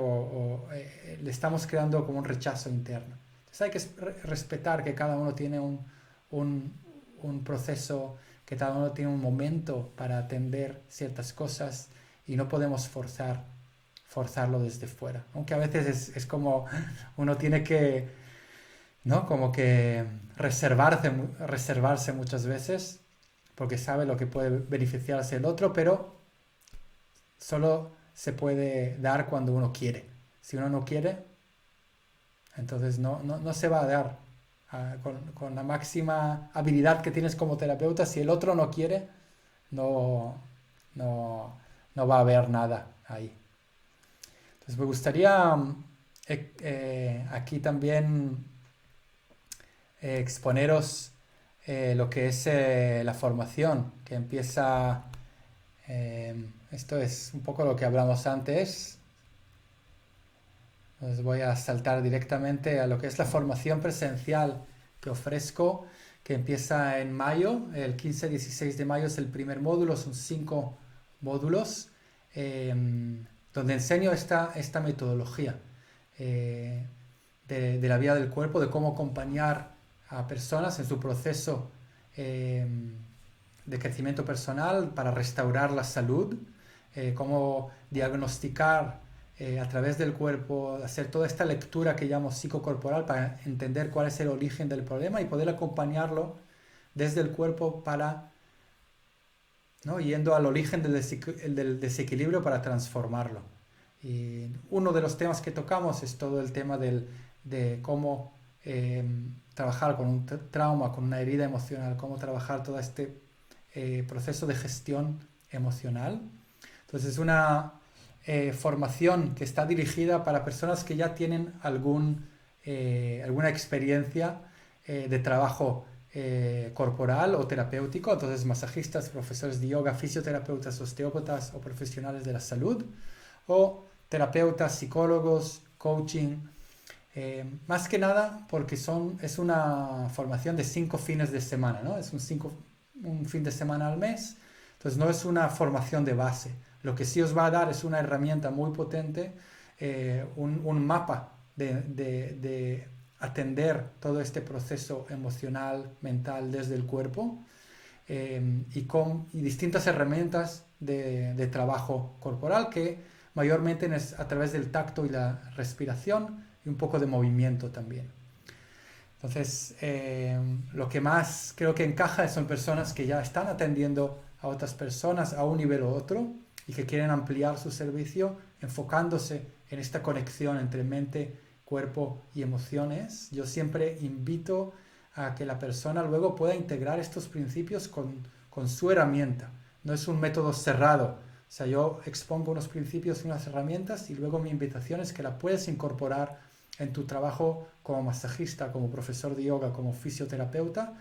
le estamos creando como un rechazo interno. Entonces hay que respetar que cada uno tiene un proceso, que cada uno tiene un momento para atender ciertas cosas y no podemos forzarlo desde fuera. Aunque a veces es como uno tiene que, ¿no? Como que reservarse muchas veces porque sabe lo que puede beneficiarse el otro, pero solo se puede dar cuando uno quiere. Si uno no quiere, entonces no se va a dar con la máxima habilidad que tienes como terapeuta. Si el otro no quiere, no va a haber nada ahí. Entonces me gustaría aquí también exponeros lo que es la formación, que empieza... esto es un poco lo que hablamos antes. Os voy a saltar directamente a lo que es la formación presencial que ofrezco, que empieza en mayo. El 15-16 de mayo es el primer módulo, son 5 módulos, donde enseño esta metodología de la vía del cuerpo, de cómo acompañar a personas en su proceso de crecimiento personal para restaurar la salud, cómo diagnosticar a través del cuerpo, hacer toda esta lectura que llamo psicocorporal para entender cuál es el origen del problema y poder acompañarlo desde el cuerpo para, ¿no? Yendo al origen del desequilibrio para transformarlo. Y uno de los temas que tocamos es todo el tema de cómo trabajar con un trauma, con una herida emocional, cómo trabajar todo este proceso de gestión emocional. Entonces es una formación que está dirigida para personas que ya tienen alguna experiencia de trabajo corporal o terapéutico, entonces masajistas, profesores de yoga, fisioterapeutas, osteópatas o profesionales de la salud, o terapeutas, psicólogos, coaching, más que nada porque es una formación de 5 fines de semana, ¿no? Es un fin de semana al mes, entonces no es una formación de base. Lo que sí os va a dar es una herramienta muy potente, un mapa de atender todo este proceso emocional, mental desde el cuerpo, y distintas herramientas de trabajo corporal que mayormente es a través del tacto y la respiración y un poco de movimiento también. Entonces, lo que más creo que encaja son personas que ya están atendiendo a otras personas a un nivel u otro y que quieren ampliar su servicio enfocándose en esta conexión entre mente, cuerpo y emociones. Yo siempre invito a que la persona luego pueda integrar estos principios con su herramienta. No es un método cerrado. O sea, yo expongo unos principios y unas herramientas y luego mi invitación es que la puedes incorporar en tu trabajo como masajista, como profesor de yoga, como fisioterapeuta,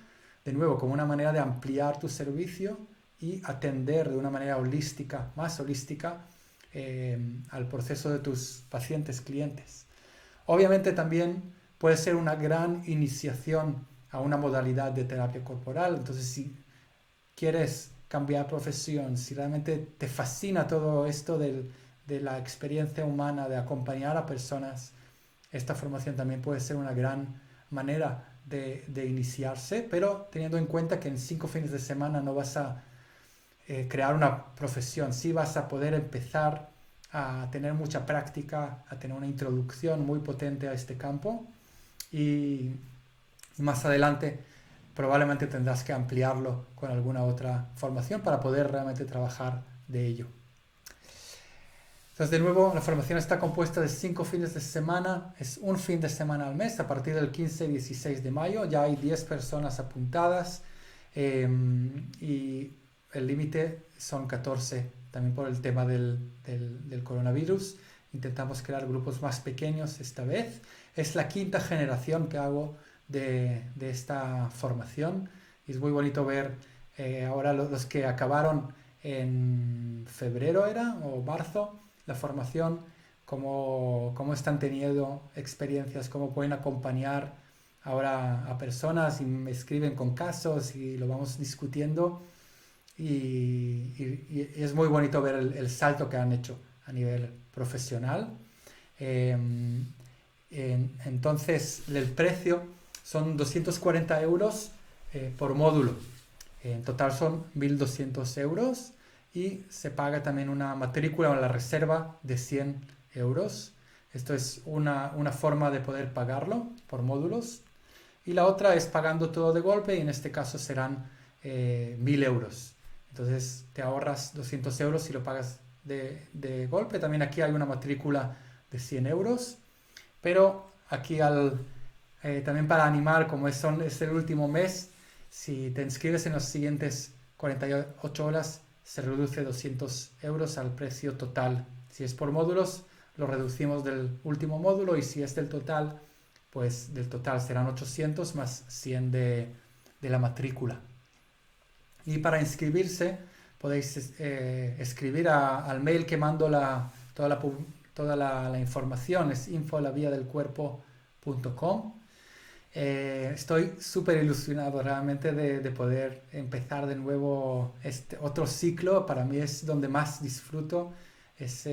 de nuevo, como una manera de ampliar tu servicio y atender de una manera holística, más holística, al proceso de tus pacientes, clientes. Obviamente también puede ser una gran iniciación a una modalidad de terapia corporal, entonces si quieres cambiar profesión, si realmente te fascina todo esto de la experiencia humana, de acompañar a personas, esta formación también puede ser una gran manera de iniciarse, pero teniendo en cuenta que en 5 fines de semana no vas a crear una profesión, sí vas a poder empezar a tener mucha práctica, a tener una introducción muy potente a este campo y más adelante probablemente tendrás que ampliarlo con alguna otra formación para poder realmente trabajar de ello. Entonces, de nuevo, la formación está compuesta de 5 fines de semana, es un fin de semana al mes, a partir del 15 y 16 de mayo, ya hay 10 personas apuntadas y el límite son 14, también por el tema del coronavirus. Intentamos crear grupos más pequeños esta vez. Es la 5ª generación que hago de esta formación y es muy bonito ver ahora los que acabaron en febrero o marzo la formación, cómo están teniendo experiencias, cómo pueden acompañar ahora a personas y me escriben con casos y lo vamos discutiendo y es muy bonito ver el salto que han hecho a nivel profesional. Entonces el precio son 240 euros por módulo. En total son 1.200 euros y se paga también una matrícula o la reserva de 100 euros. Esto es una forma de poder pagarlo por módulos. Y la otra es pagando todo de golpe y en este caso serán 1.000 euros. Entonces te ahorras 200 euros si lo pagas de golpe. También aquí hay una matrícula de 100 euros. Pero aquí también para animar, como es el último mes, si te inscribes en las siguientes 48 horas, se reduce 200 euros al precio total. Si es por módulos, lo reducimos del último módulo y si es del total, pues del total serán 800 más 100 de la matrícula. Y para inscribirse podéis escribir al mail que mando toda la información, es info@laviadelcuerpo.com. Estoy súper ilusionado realmente de poder empezar de nuevo este otro ciclo. Para mí es donde más disfruto, es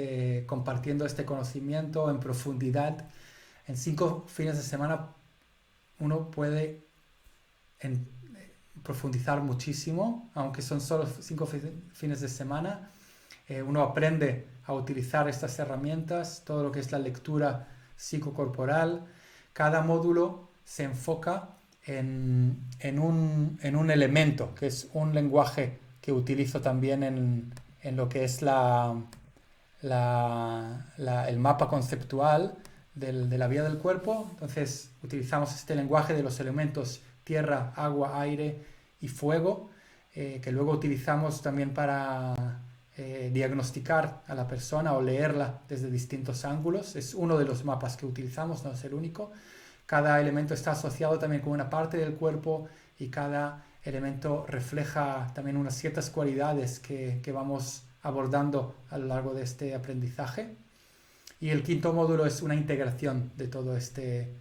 compartiendo este conocimiento en profundidad. En 5 fines de semana uno puede profundizar muchísimo, aunque son solo 5 fines de semana. Uno aprende a utilizar estas herramientas, todo lo que es la lectura psicocorporal. Cada módulo se enfoca en un elemento, que es un lenguaje que utilizo también en lo que es el mapa conceptual de la vía del cuerpo. Entonces utilizamos este lenguaje de los elementos tierra, agua, aire y fuego, que luego utilizamos también para diagnosticar a la persona o leerla desde distintos ángulos. Es uno de los mapas que utilizamos, no es el único. Cada elemento está asociado también con una parte del cuerpo y cada elemento refleja también unas ciertas cualidades que vamos abordando a lo largo de este aprendizaje. Y el 5.º módulo es una integración de todo este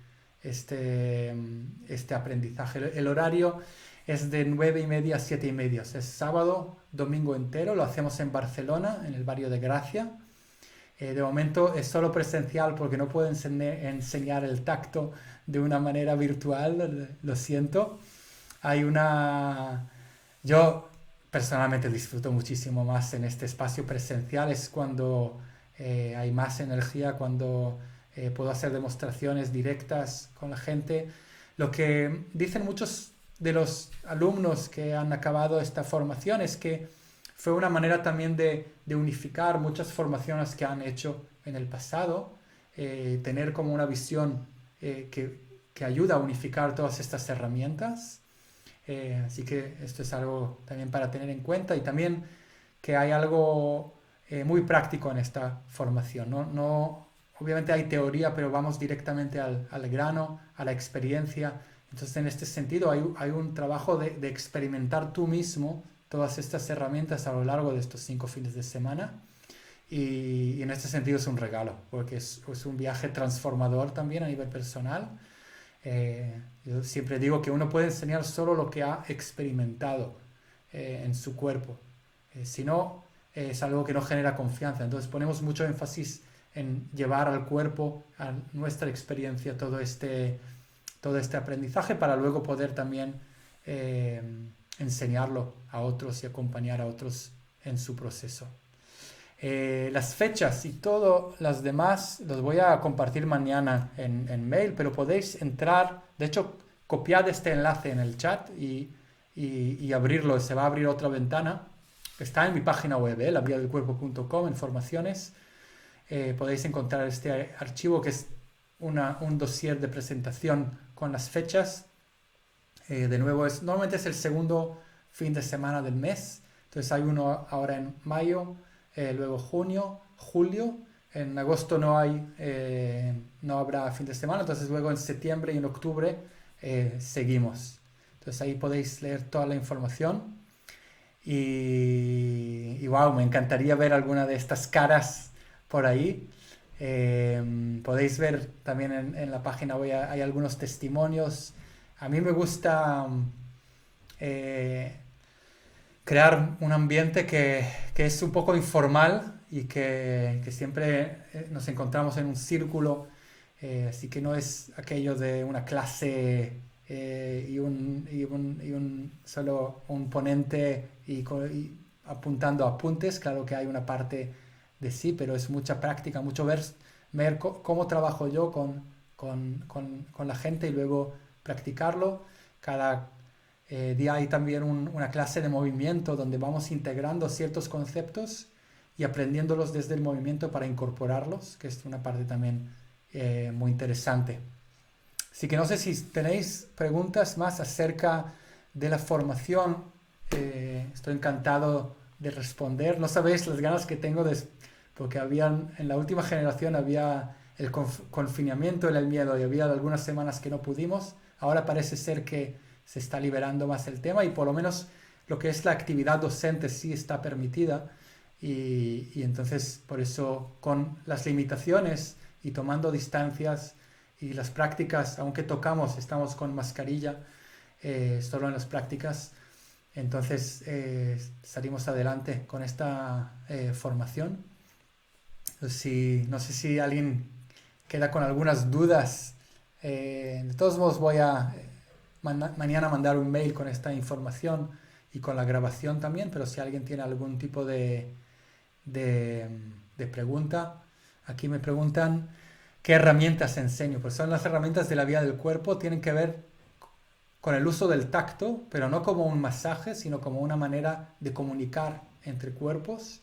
aprendizaje. El horario es de 9:30 a 7:30. Es sábado, domingo entero. Lo hacemos en Barcelona, en el barrio de Gracia. De momento es solo presencial porque no puedo enseñar el tacto de una manera virtual, lo siento. Yo personalmente disfruto muchísimo más en este espacio presencial, es cuando hay más energía, cuando puedo hacer demostraciones directas con la gente. Lo que dicen muchos de los alumnos que han acabado esta formación es que fue una manera también de unificar muchas formaciones que han hecho en el pasado, tener como una visión que ayuda a unificar todas estas herramientas. Así que esto es algo también para tener en cuenta y también que hay algo muy práctico en esta formación. No, obviamente hay teoría, pero vamos directamente al grano, a la experiencia. Entonces en este sentido hay un trabajo de experimentar tú mismo todas estas herramientas a lo largo de estos 5 fines de semana y en este sentido es un regalo porque es un viaje transformador también a nivel personal. Yo siempre digo que uno puede enseñar solo lo que ha experimentado en su cuerpo Si no, es algo que no genera confianza. Entonces ponemos mucho énfasis en llevar al cuerpo, a nuestra experiencia, todo este aprendizaje para luego poder también enseñarlo a otros y acompañar a otros en su proceso. Las fechas y todo las demás los voy a compartir mañana en mail, pero podéis entrar, de hecho, copiad este enlace en el chat y abrirlo, se va a abrir otra ventana. Está en mi página web, laviadelcuerpo.com, en formaciones. Podéis encontrar este archivo que es un dossier de presentación con las fechas. De nuevo, normalmente es el segundo fin de semana del mes. Entonces hay uno ahora en mayo, luego junio, julio. En agosto no habrá fin de semana. Entonces luego en septiembre y en octubre seguimos. Entonces ahí podéis leer toda la información. Y wow, me encantaría ver alguna de estas caras por ahí. Podéis ver también en la página web, hay algunos testimonios. A mí me gusta crear un ambiente que es un poco informal y que siempre nos encontramos en un círculo, así que no es aquello de una clase solo un ponente y apuntando apuntes. Claro que hay una parte de sí, pero es mucha práctica, mucho ver cómo trabajo yo con la gente y luego practicarlo. Cada día hay también una clase de movimiento donde vamos integrando ciertos conceptos y aprendiéndolos desde el movimiento para incorporarlos, que es una parte también muy interesante. Así que no sé si tenéis preguntas más acerca de la formación. Estoy encantado de responder. No sabéis las ganas que tengo porque en la última generación había el confinamiento, el miedo, y había algunas semanas que no pudimos. Ahora parece ser que se está liberando más el tema y por lo menos lo que es la actividad docente sí está permitida. Y entonces por eso, con las limitaciones y tomando distancias y las prácticas, aunque estamos con mascarilla, solo en las prácticas, entonces salimos adelante con esta formación. No sé si alguien queda con algunas dudas. De todos modos voy a mañana mandar un mail con esta información y con la grabación también, pero si alguien tiene algún tipo de pregunta, aquí me preguntan qué herramientas enseño. Pues son las herramientas de la vía del cuerpo, tienen que ver con el uso del tacto, pero no como un masaje, sino como una manera de comunicar entre cuerpos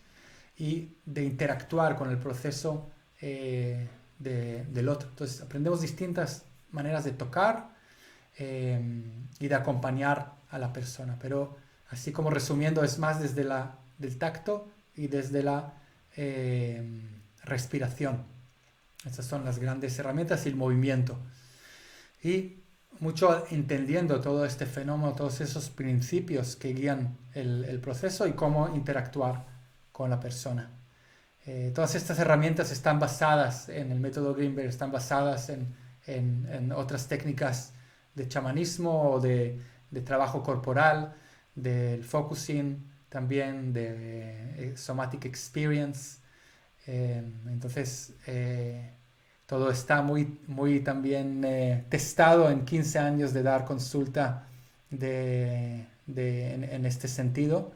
y de interactuar con el proceso del otro. Entonces aprendemos distintas maneras de tocar y de acompañar a la persona, pero así como resumiendo, es más desde del tacto y desde la respiración. Estas son las grandes herramientas y el movimiento. Y mucho entendiendo todo este fenómeno, todos esos principios que guían el proceso y cómo interactuar con la persona. Todas estas herramientas están basadas en el método Greenberg, están basadas en otras técnicas de chamanismo o de trabajo corporal, del focusing, también de somatic experience. Entonces, todo está muy también testado en 15 años de dar consulta en este sentido.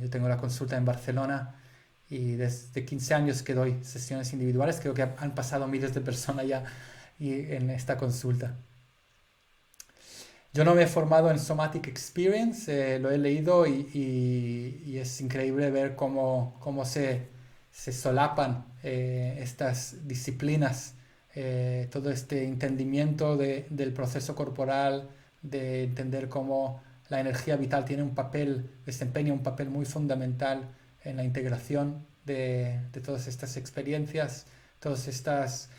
Yo tengo la consulta en Barcelona y desde 15 años que doy sesiones individuales. Creo que han pasado miles de personas ya en esta consulta. Yo no me he formado en Somatic Experience, lo he leído y es increíble ver cómo se solapan estas disciplinas, todo este entendimiento del proceso corporal, de entender cómo la energía vital desempeña un papel muy fundamental en la integración de todas estas experiencias, todas estas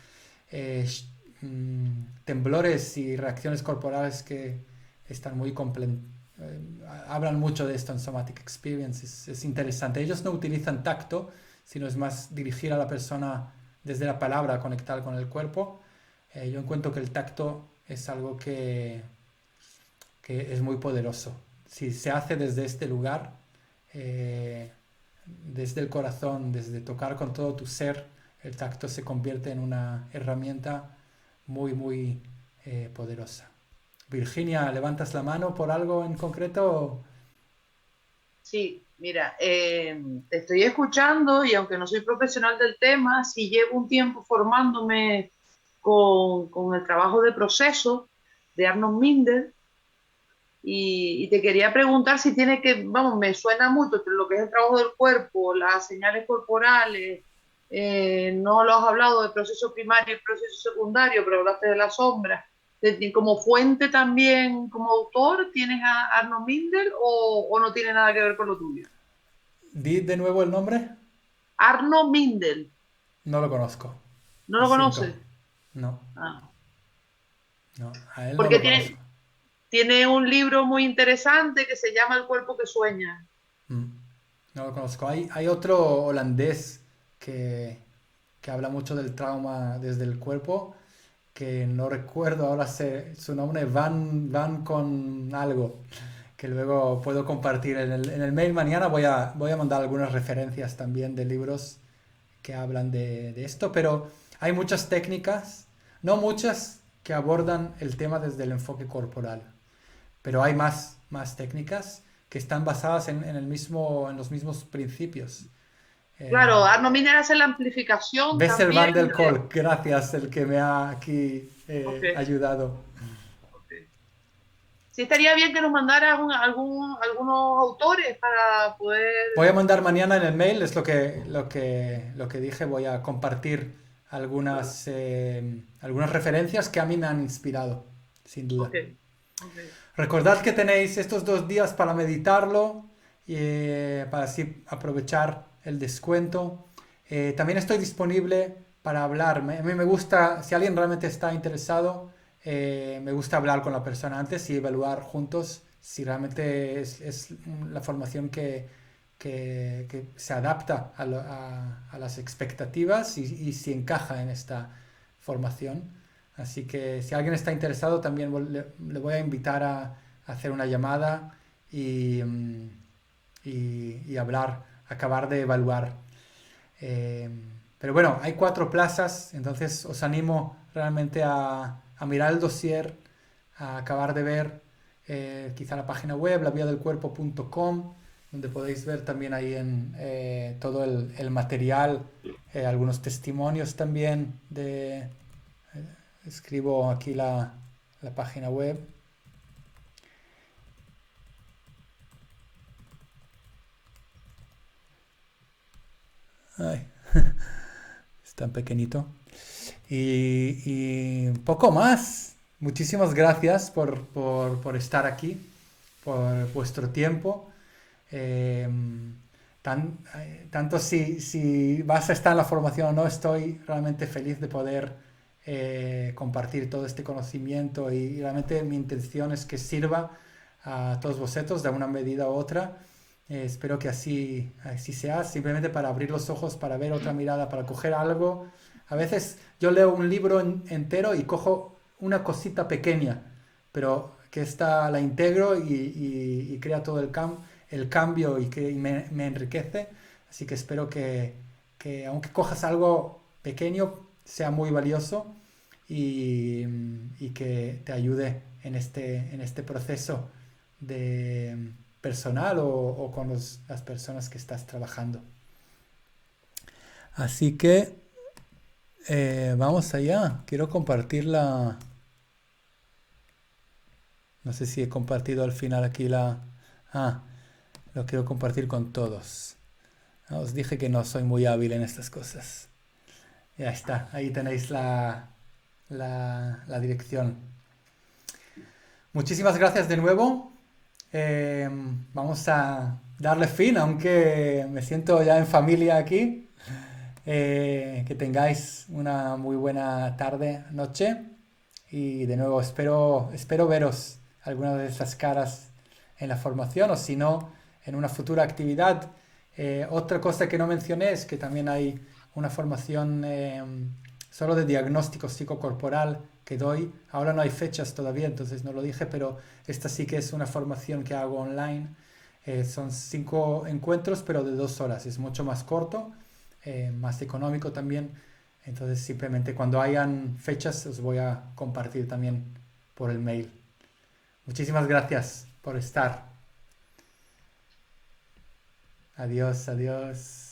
temblores y reacciones corporales que están hablan mucho de esto en Somatic Experience. Es interesante. Ellos no utilizan tacto, sino es más dirigir a la persona desde la palabra a conectar con el cuerpo. Yo encuentro que el tacto es algo que es muy poderoso. Si se hace desde este lugar, desde el corazón, desde tocar con todo tu ser, el tacto se convierte en una herramienta muy, muy poderosa. Virginia, ¿levantas la mano por algo en concreto? Sí, mira, te estoy escuchando y aunque no soy profesional del tema, sí llevo un tiempo formándome con el trabajo de proceso de Arnold Mindel y te quería preguntar si tiene que, vamos, me suena mucho lo que es el trabajo del cuerpo, las señales corporales, no lo has hablado de proceso primario y proceso secundario, pero hablaste de la sombra. Como fuente también, como autor, ¿tienes a Arno Mindel o no tiene nada que ver con lo tuyo? Di de nuevo el nombre. Arno Mindel. No lo conozco. ¿No Lo lo siento. conoces? No, Ah. no, a él no Porque lo conozco. tiene un libro muy interesante que se llama El cuerpo que sueña. No lo conozco. Hay otro holandés que habla mucho del trauma desde el cuerpo, que no recuerdo ahora su nombre, Van con algo, que luego puedo compartir en el mail mañana. Voy a mandar algunas referencias también de libros que hablan de esto, pero hay muchas técnicas, no muchas, que abordan el tema desde el enfoque corporal, pero hay más técnicas que están basadas en los mismos principios. Claro, Eh, Arno Mindel hace la amplificación Bessel también van der de... Kolk, gracias, el que me ha aquí Ok, ayudado. ok. Sí, estaría bien que nos mandaras algunos autores para Voy a poder... mandar mañana en el mail, es lo que dije, voy a compartir algunas referencias que a mí me han inspirado, sin duda. Ok, ok. Recordad que tenéis estos 2 días para meditarlo y para así aprovechar el descuento. También estoy disponible para hablar. A mí me gusta, si alguien realmente está interesado, me gusta hablar con la persona antes y evaluar juntos si realmente es la formación que se adapta a las expectativas y si encaja en esta formación. Así que si alguien está interesado, también le voy a invitar a hacer una llamada y hablar, acabar de evaluar. Eh, pero bueno, hay 4 plazas, entonces os animo realmente a mirar el dossier, a acabar de ver quizá la página web, laviadelcuerpo.com, donde podéis ver también ahí todo el material, algunos testimonios también escribo aquí la página web. Ay, es tan pequeñito. Y poco más. Muchísimas gracias por estar aquí, por vuestro tiempo. Eh, tanto si vas a estar en la formación o no, estoy realmente feliz de poder compartir todo este conocimiento y realmente mi intención es que sirva a todos vosotros de una medida u otra. Espero que así sea, simplemente para abrir los ojos, para ver otra mirada, para coger algo. A veces yo leo un libro entero y cojo una cosita pequeña, pero que esta la integro y crea todo el cambio y que me enriquece. Así que espero que aunque cojas algo pequeño, sea muy valioso y que te ayude en este proceso de personal o con las personas que estás trabajando. Así que vamos allá. Quiero compartir no sé si he compartido al final aquí lo quiero compartir con todos. Os dije que no soy muy hábil en estas cosas. Ya está, ahí tenéis la dirección. Muchísimas gracias de nuevo. Vamos a darle fin, aunque me siento ya en familia aquí. Que tengáis una muy buena tarde, noche. Y de nuevo espero veros algunas de estas caras en la formación o si no, en una futura actividad. Otra cosa que no mencioné es que también hay una formación solo de diagnóstico psicocorporal que doy. Ahora no hay fechas todavía, entonces no lo dije, pero esta sí que es una formación que hago online Son 5 encuentros, pero de 2 horas. Es mucho más corto, más económico también. Entonces simplemente cuando hayan fechas os voy a compartir también por el mail. Muchísimas gracias por estar. Adiós, adiós.